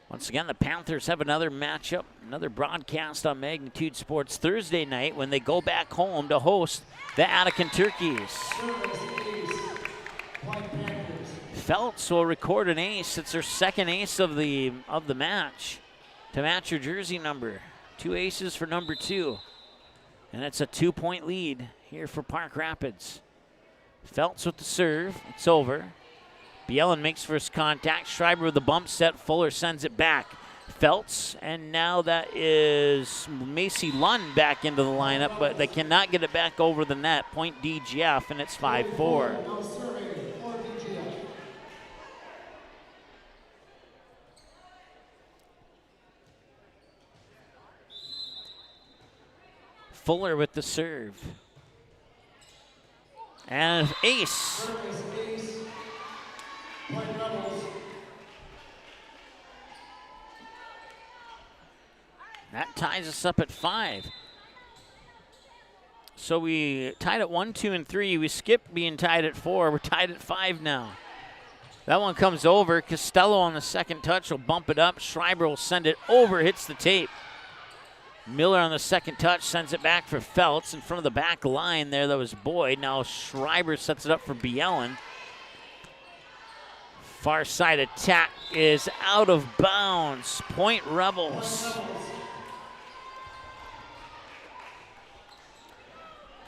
[SPEAKER 2] Once again, the Panthers have another matchup, another broadcast on Magnitude Sports Thursday night when they go back home to host the Attican Turkeys. Feltz will record an ace. It's her second ace of the match to match her jersey number. 2 aces for number 2. And it's a 2-point lead here for Park Rapids. Feltz with the serve. It's over. Bielen makes first contact. Schreiber with the bump set. Fuller sends it back. Feltz, and now that is Macy Lund back into the lineup, but they cannot get it back over the net. Point DGF, and it's 5-4. Fuller with the serve. And ace. That ties us up at 5. So we tied at 1, 2, and 3. We skipped being tied at 4. We're tied at 5 now. That one comes over. Costello on the second touch will bump it up. Schreiber will send it over, hits the tape. Miller on the second touch sends it back for Feltz. In front of the back line there, that was Boyd. Now Schreiber sets it up for Bielen. Far side attack is out of bounds. Point Rebels.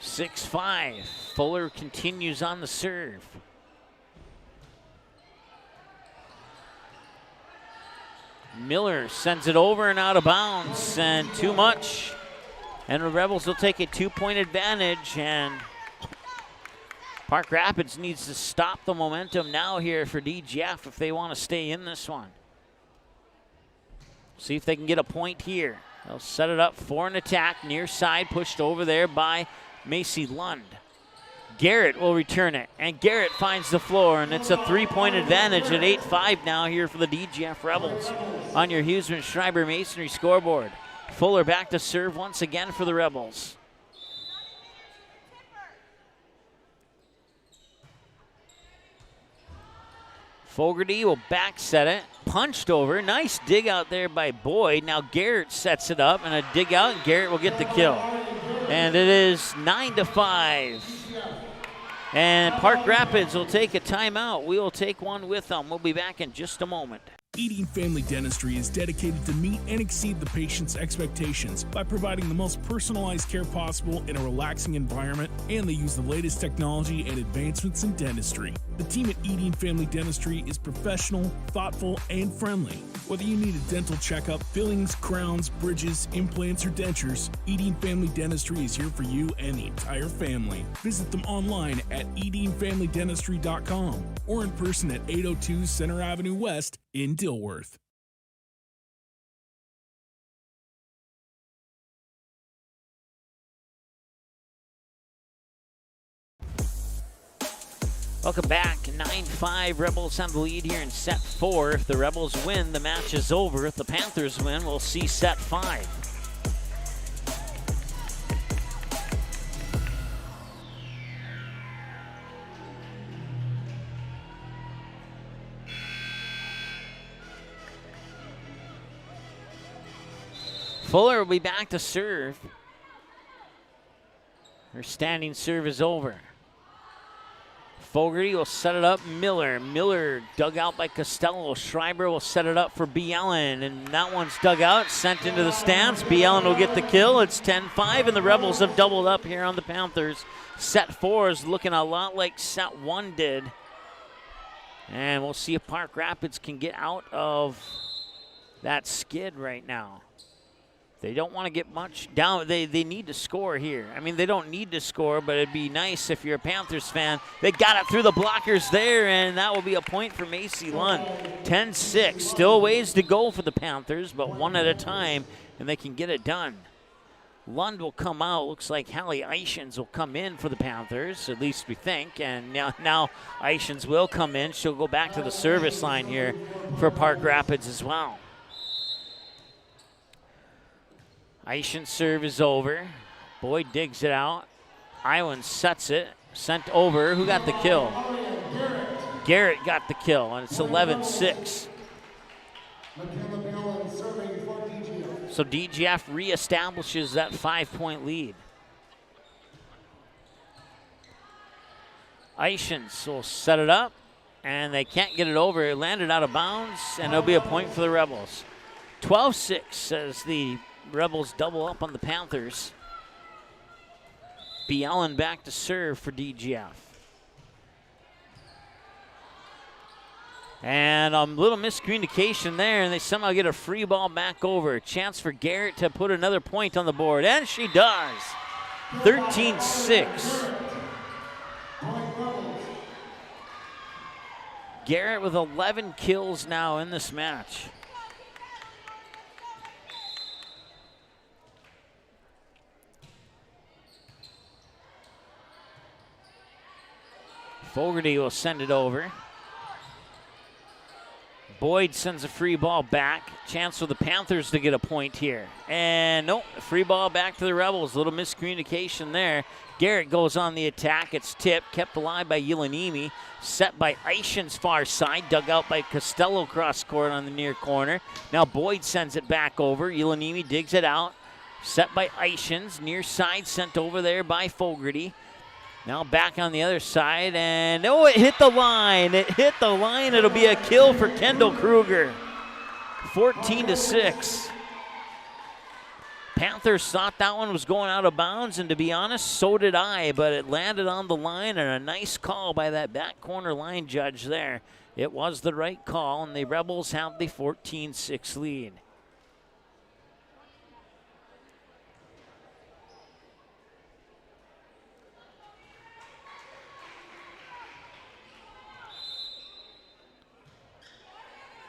[SPEAKER 2] 6-5. Fuller continues on the serve. Miller sends it over and out of bounds, and too much. And the Rebels will take a 2-point advantage, and Park Rapids needs to stop the momentum now here for DGF if they want to stay in this one. See if they can get a point here. They'll set it up for an attack, near side, pushed over there by Macy Lund. Garrett will return it, and Garrett finds the floor, and it's a 3-point advantage at 8-5 now here for the DGF Rebels on your Huseman Schreiber Masonry scoreboard. Fuller back to serve once again for the Rebels. Fogarty will back set it, punched over. Nice dig out there by Boyd. Now Garrett sets it up, and a dig out, and Garrett will get the kill. And it is 9-5. And Park Rapids will take a timeout. We will take one with them. We'll be back in just a moment.
[SPEAKER 10] Eden Family Dentistry is dedicated to meet and exceed the patient's expectations by providing the most personalized care possible in a relaxing environment, and they use the latest technology and advancements in dentistry. The team at Eden Family Dentistry is professional, thoughtful, and friendly. Whether you need a dental checkup, fillings, crowns, bridges, implants, or dentures, Eden Family Dentistry is here for you and the entire family. Visit them online at EdenFamilyDentistry.com or in person at 802 Center Avenue West in Dilworth.
[SPEAKER 2] Welcome back. 9-5. Rebels have the lead here in set 4. If the Rebels win, the match is over. If the Panthers win, we'll see set 5. Fuller will be back to serve. Her standing serve is over. Fogarty will set it up. Miller dug out by Costello. Schreiber will set it up for B. Allen, and that one's dug out, sent into the stands. B. Allen will get the kill. It's 10-5, and the Rebels have doubled up here on the Panthers. Set 4 is looking a lot like set 1 did. And we'll see if Park Rapids can get out of that skid right now. They don't want to get much down. They need to score here. I mean, they don't need to score, but it'd be nice if you're a Panthers fan. They got it through the blockers there, and that will be a point for Macy Lund. 10-6. Still ways to go for the Panthers, but one at a time, and they can get it done. Lund will come out. Looks like Hallie Eichens will come in for the Panthers, at least we think. And now Eichens will come in. She'll go back to the service line here for Park Rapids as well. Eichens' serve is over. Boyd digs it out. Iwan sets it. Sent over. Who got the kill? Garrett got the kill, and it's 11-6. So DGF reestablishes that 5-point lead. Eichens will set it up, and they can't get it over. It landed out of bounds, and there'll be a point for the Rebels. 12-6 as the Rebels double up on the Panthers. B. Allen back to serve for DGF. And a little miscommunication there, and they somehow get a free ball back over. Chance for Garrett to put another point on the board, and she does. 13-6. Garrett with 11 kills now in this match. Fogarty will send it over. Boyd sends a free ball back. Chance for the Panthers to get a point here. And nope, free ball back to the Rebels. A little miscommunication there. Garrett goes on the attack. It's tipped, kept alive by Yelanimi. Set by Eichens far side. Dug out by Costello cross court on the near corner. Now Boyd sends it back over. Yelanimi digs it out. Set by Eichens. Near side sent over there by Fogarty. Now back on the other side, and oh, it hit the line. It hit the line. It'll be a kill for Kendall Kruger. 14-6. Panthers thought that one was going out of bounds, and to be honest, so did I, but it landed on the line, and a nice call by that back corner line judge there. It was the right call, and the Rebels have the 14-6 lead.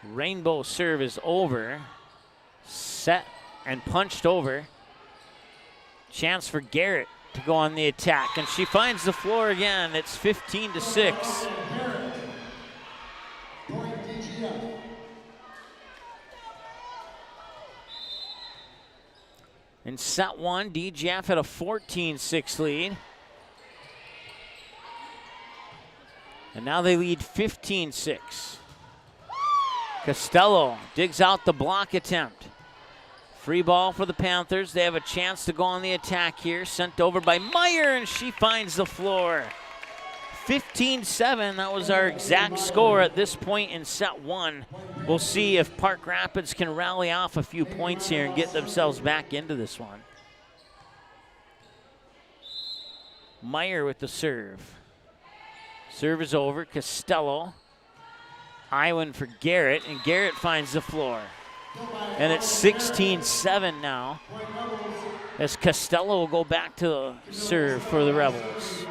[SPEAKER 2] Rainbow serve is over. Set and punched over. Chance for Garrett to go on the attack, and she finds the floor again. It's 15-6. In set 1, DGF had a 14-6 lead. And now they lead 15-6. Costello digs out the block attempt. Free ball for the Panthers. They have a chance to go on the attack here. Sent over by Meyer, and she finds the floor. 15-7, that was our exact score at this point in set 1. We'll see if Park Rapids can rally off a few points here and get themselves back into this one. Meyer with the serve. Serve is over. Costello. Iwan for Garrett, and Garrett finds the floor. And it's 16-7 now, as Costello will go back to the serve for the Rebels.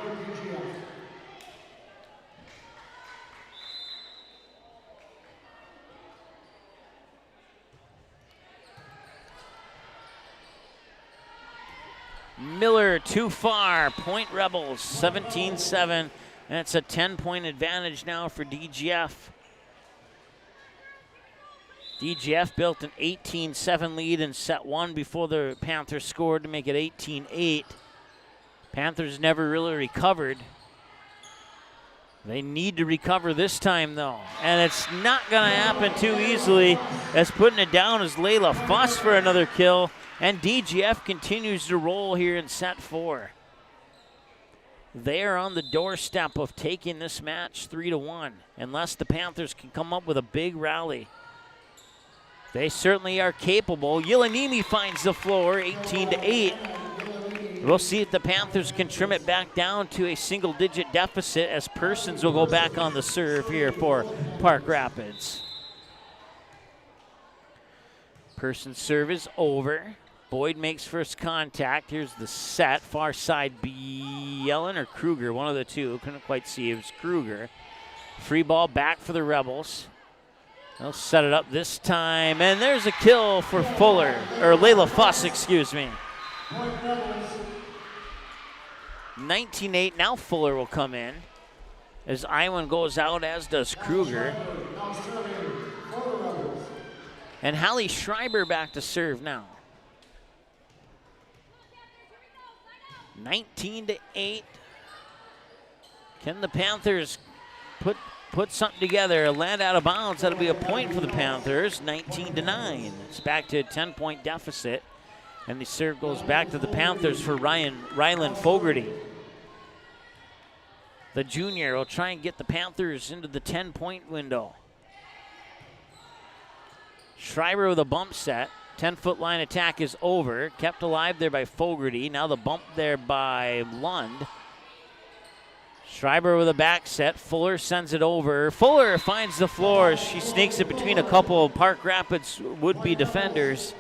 [SPEAKER 2] Miller too far. Point Rebels, 17-7. And it's a 10-point advantage now for DGF. DGF built an 18-7 lead in set one before the Panthers scored to make it 18-8. Panthers never really recovered. They need to recover this time, though. And it's not going to happen too easily, as putting it down is Layla Fuss for another kill. And DGF continues to roll here in set four. They are on the doorstep of taking this match 3-1, unless the Panthers can come up with a big rally. They certainly are capable. Yelanimi finds the floor, 18-8. We'll see if the Panthers can trim it back down to a single-digit deficit, as Persons will go back on the serve here for Park Rapids. Persons' serve is over. Boyd makes first contact. Here's the set. Far side, Yellen or Kruger, one of the two. Couldn't quite see. It was Kruger. Free ball back for the Rebels. They'll set it up this time. And there's a kill for Fuller, or Layla Fuss, excuse me. 19-8. Now Fuller will come in as Iwan goes out, as does Kruger. And Hallie Schreiber back to serve now. 19-8. Can the Panthers put something together? Land out of bounds. That'll be a point for the Panthers. 19-9. It's back to a 10-point deficit. And the serve goes back to the Panthers for Rylan Fogarty. The junior will try and get the Panthers into the 10-point window. Schreiber with a bump set. 10-foot line attack is over. Kept alive there by Fogarty. Now the bump there by Lund. Schreiber with a back set. Fuller sends it over. Fuller finds the floor. She sneaks it between a couple of Park Rapids would-be defenders.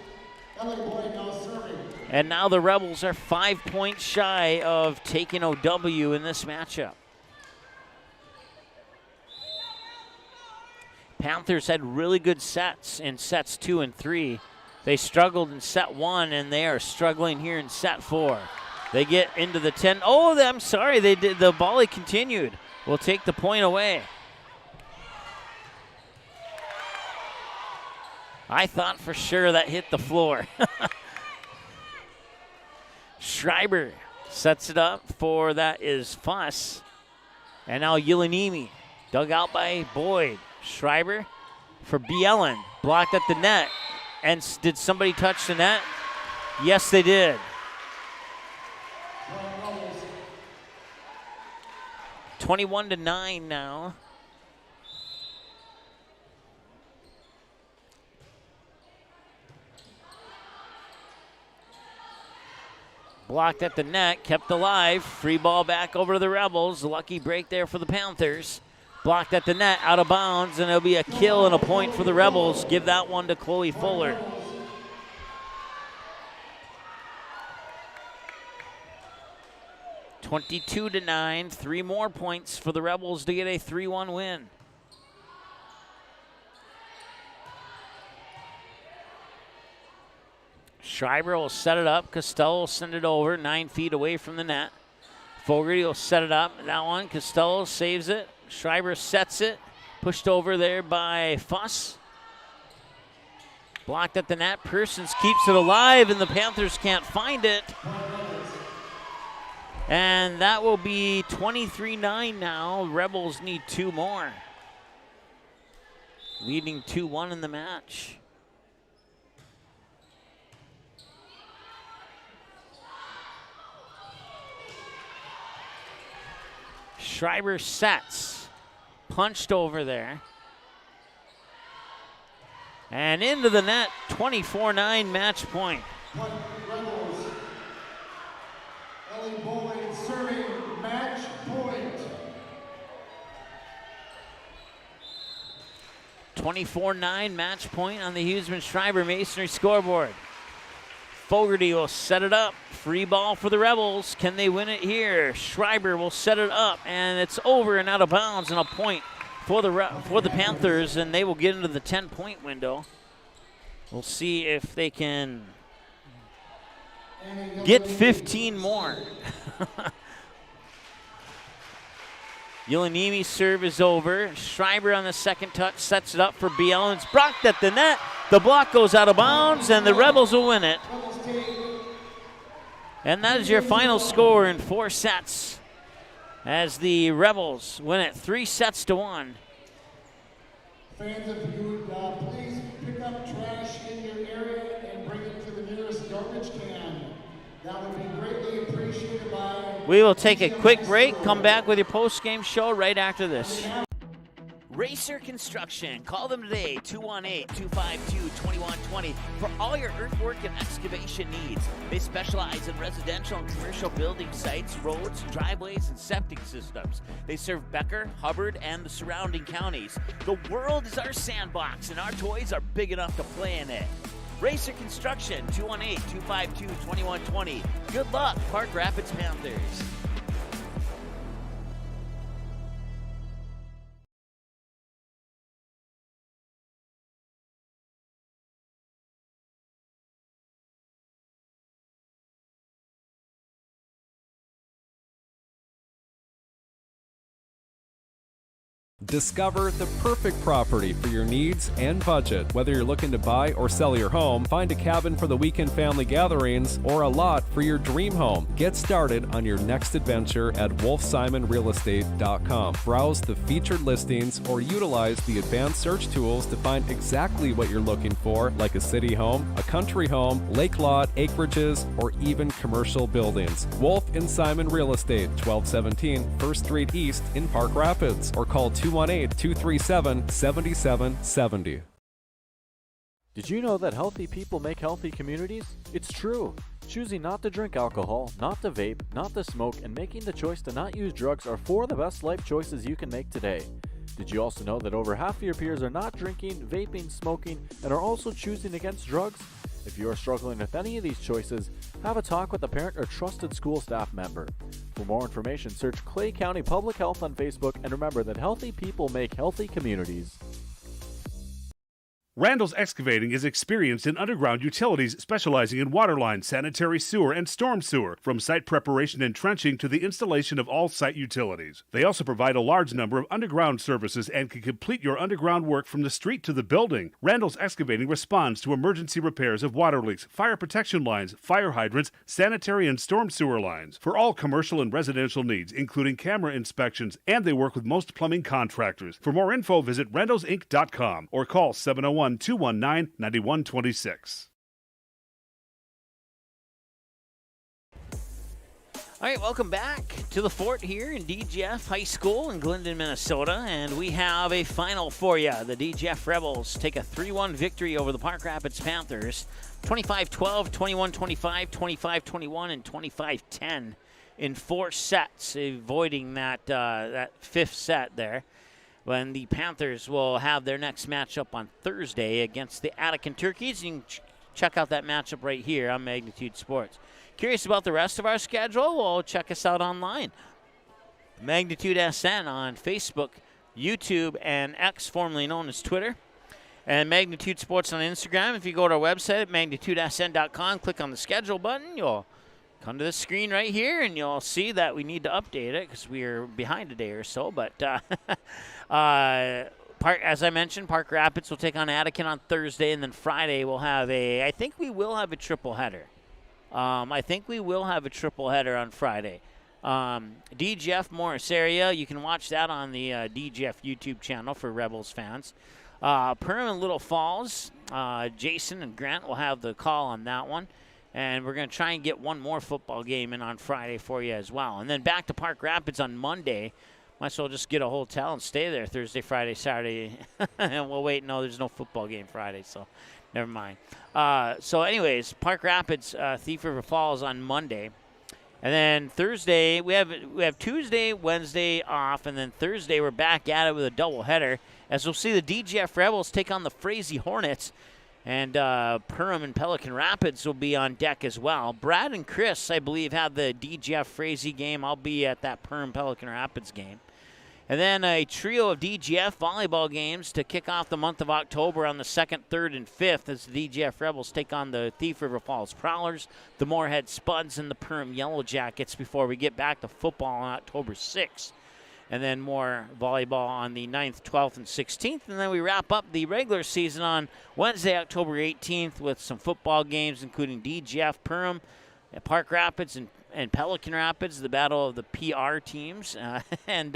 [SPEAKER 2] And now the Rebels are 5 points shy of taking OW in this matchup. Panthers had really good sets in sets 2 and 3. They struggled in set 1, and they are struggling here in set 4. They get into the 10. Oh, I'm sorry. They did. The volley continued. We'll take the point away. I thought for sure that hit the floor. Schreiber sets it up for, that is Fuss. And now Yelanimi, dug out by Boyd. Schreiber for Bielen, blocked at the net. And did somebody touch the net? Yes, they did. (21-9) now. Blocked at the net, kept alive. Free ball back over to the Rebels. Lucky break there for the Panthers. Blocked at the net, out of bounds, and it'll be a kill and a point for the Rebels. Give that one to Chloe Fuller. (22-9). 3 more points for the Rebels to get a 3-1 win. Schreiber will set it up. Costello will send it over 9 feet away from the net. Fogarty will set it up. That one, Costello saves it. Schreiber sets it. Pushed over there by Fuss. Blocked at the net. Persons keeps it alive, and the Panthers can't find it. And that will be 23-9 now. Rebels need 2 more. Leading 2-1 in the match. Schreiber sets. Punched over there. And into the net. 24-9 match point.
[SPEAKER 7] Rebels. Ellie Boyd serving match point.
[SPEAKER 2] 24-9 match point on the Huseman-Schreiber Masonry scoreboard. Fogarty will set it up. Free ball for the Rebels. Can they win it here? Schreiber will set it up, and it's over and out of bounds, and a point for the Panthers, and they will get into the 10-point window. We'll see if they can get 15 more. Ulanimi's serve is over. Schreiber on the second touch sets it up for Biel, and it's blocked at the net. The block goes out of bounds, and the Rebels will win it. And that is your final score in 4 sets as the Rebels win it 3-1.
[SPEAKER 7] Fans, if you would please pick up trash in your area and bring it to the nearest garbage can. That would be greatly appreciated by...
[SPEAKER 2] We will take a quick break, come back with your post-game show right after this. Racer Construction. Call them today, 218-252-2120 for all your earthwork and excavation needs. They specialize in residential and commercial building sites, roads, driveways, and septic systems. They serve Becker, Hubbard, and the surrounding counties. The world is our sandbox, and our toys are big enough to play in it. Racer Construction, 218-252-2120. Good luck, Park Rapids Panthers.
[SPEAKER 6] Discover the perfect property for your needs and budget. Whether you're looking to buy or sell your home, find a cabin for the weekend family gatherings, or a lot for your dream home. Get started on your next adventure at wolfsimonrealestate.com. Browse the featured listings or utilize the advanced search tools to find exactly what you're looking for, like a city home, a country home, lake lot, acreages, or even commercial buildings. Wolf & Simon Real Estate, 1217 1st Street East in Park Rapids, or call 218-237-7770.
[SPEAKER 3] Did you know that healthy people make healthy communities? It's true. Choosing not to drink alcohol, not to vape, not to smoke, and making the choice to not use drugs are 4 of the best life choices you can make today. Did you also know that over half of your peers are not drinking, vaping, smoking, and are also choosing against drugs? If you are struggling with any of these choices, have a talk with a parent or trusted school staff member. For more information, search Clay County Public Health on Facebook, and remember that healthy people make healthy communities.
[SPEAKER 9] Randall's Excavating is experienced in underground utilities, specializing in water lines, sanitary sewer, and storm sewer, from site preparation and trenching to the installation of all site utilities. They also provide a large number of underground services and can complete your underground work from the street to the building. Randall's Excavating responds to emergency repairs of water leaks, fire protection lines, fire hydrants, sanitary and storm sewer lines, for all commercial and residential needs, including camera inspections, and they work with most plumbing contractors. For more info, visit randallsinc.com or call 701-219-9126.
[SPEAKER 2] All right, welcome back to the Fort here in DGF High School in Glyndon, Minnesota, and we have a final for you. The DGF Rebels take a 3-1 victory over the Park Rapids Panthers, 25-12, 21-25, 25-21, and 25-10 in 4 sets, avoiding that 5th set there, when the Panthers will have their next matchup on Thursday against the Attican Turkeys. You can check out that matchup right here on Magnitude Sports. Curious about the rest of our schedule? Well, check us out online. Magnitude SN on Facebook, YouTube, and X, formerly known as Twitter. And Magnitude Sports on Instagram. If you go to our website at magnitudesn.com, click on the schedule button, you'll come to the screen right here, and you'll see that we need to update it because we're behind a day or so. But as I mentioned, Park Rapids will take on Attican on Thursday, and then Friday we'll have I think we will have a triple header. I think we will have a triple header on Friday. DGF Morris area, you can watch that on the DGF YouTube channel for Rebels fans. Perham and Little Falls, Jason and Grant will have the call on that one. And we're going to try and get one more football game in on Friday for you as well. And then back to Park Rapids on Monday. Might as well just get a hotel and stay there Thursday, Friday, Saturday. And we'll wait. No, there's no football game Friday, so never mind. So anyways, Park Rapids, Thief River Falls on Monday. And then Thursday, we have Tuesday, Wednesday off, and then Thursday we're back at it with a doubleheader, as we'll see the DGF Rebels take on the Frazee Hornets. And Perham and Pelican Rapids will be on deck as well. Brad and Chris, I believe, have the DGF Frazee game. I'll be at that Perham Pelican Rapids game. And then a trio of DGF volleyball games to kick off the month of October on the 2nd, 3rd, and 5th as the DGF Rebels take on the Thief River Falls Prowlers, the Moorhead Spuds, and the Perham Yellow Jackets before we get back to football on October 6th. and then more volleyball on the 9th, 12th, and 16th. And then we wrap up the regular season on Wednesday, October 18th with some football games, including DGF, Perham, Park Rapids, and Pelican Rapids, the battle of the PR teams. And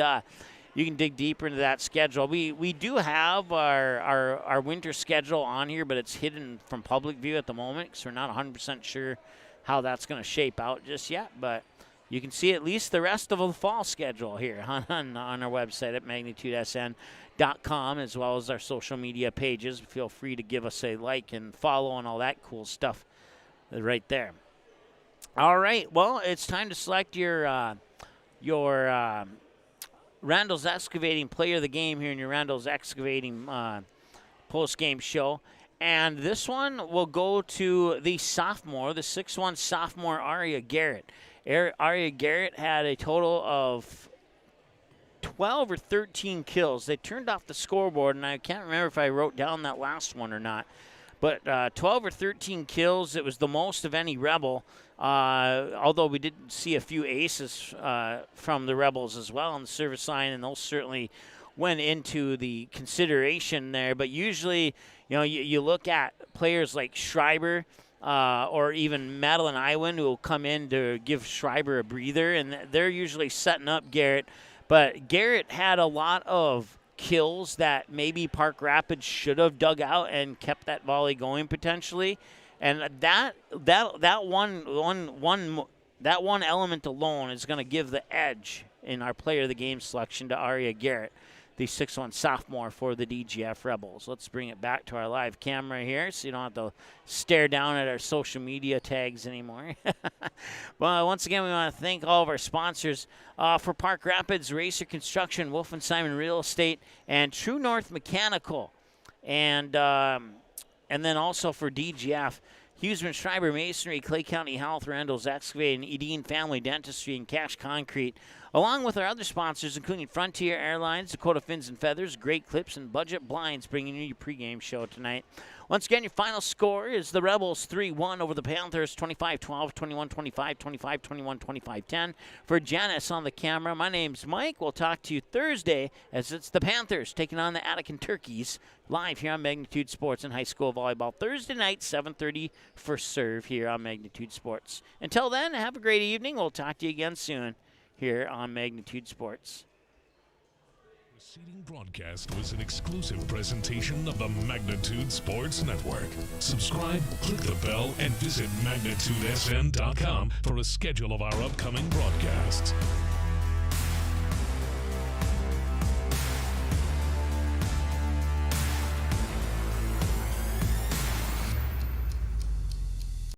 [SPEAKER 2] you can dig deeper into that schedule. We do have our winter schedule on here, but it's hidden from public view at the moment because we're not 100% sure how that's going to shape out just yet. But you can see at least the rest of the fall schedule here on our website at magnitudesn.com, as well as our social media pages. Feel free to give us a like and follow and all that cool stuff right there. All right, well, it's time to select your Randall's Excavating Player of the Game here in your Randall's Excavating post-game show. And this one will go to the sophomore, the 6'1 sophomore Aria Garrett. Aria Garrett had a total of 12 or 13 kills. They turned off the scoreboard, and I can't remember if I wrote down that last one or not. But 12 or 13 kills, it was the most of any Rebel, although we did see a few aces from the Rebels as well on the service line, and those certainly went into the consideration there. But usually, you look at players like Schreiber, or even Madeline Iwin, who will come in to give Schreiber a breather, and they're usually setting up Garrett. But Garrett had a lot of kills that maybe Park Rapids should have dug out and kept that volley going potentially, and that one element alone is going to give the edge in our player of the game selection to Aria Garrett, the 6'1 sophomore for the DGF Rebels. Let's bring it back to our live camera here so you don't have to stare down at our social media tags anymore. Well, once again, we want to thank all of our sponsors for Park Rapids, Racer Construction, Wolf & Simon Real Estate, and True North Mechanical. And then also for DGF, Huseman Schreiber Masonry, Clay County Health, Randall's Excavating, Edine Family Dentistry, and Cash Concrete, along with our other sponsors, including Frontier Airlines, Dakota Fins and Feathers, Great Clips, and Budget Blinds, bringing you your pregame show tonight. Once again, your final score is the Rebels 3-1 over the Panthers, 25-12, 21-25, 25-21, 25-10. For Janice on the camera, my name's Mike. We'll talk to you Thursday as it's the Panthers taking on the Attican Turkeys live here on Magnitude Sports and High School Volleyball. Thursday night, 7:30 for serve here on Magnitude Sports. Until then, have a great evening. We'll talk to you again soon here on Magnitude Sports.
[SPEAKER 1] The preceding broadcast was an exclusive presentation of the Magnitude Sports Network. Subscribe, click the bell, and visit magnitudesn.com for a schedule of our upcoming broadcasts.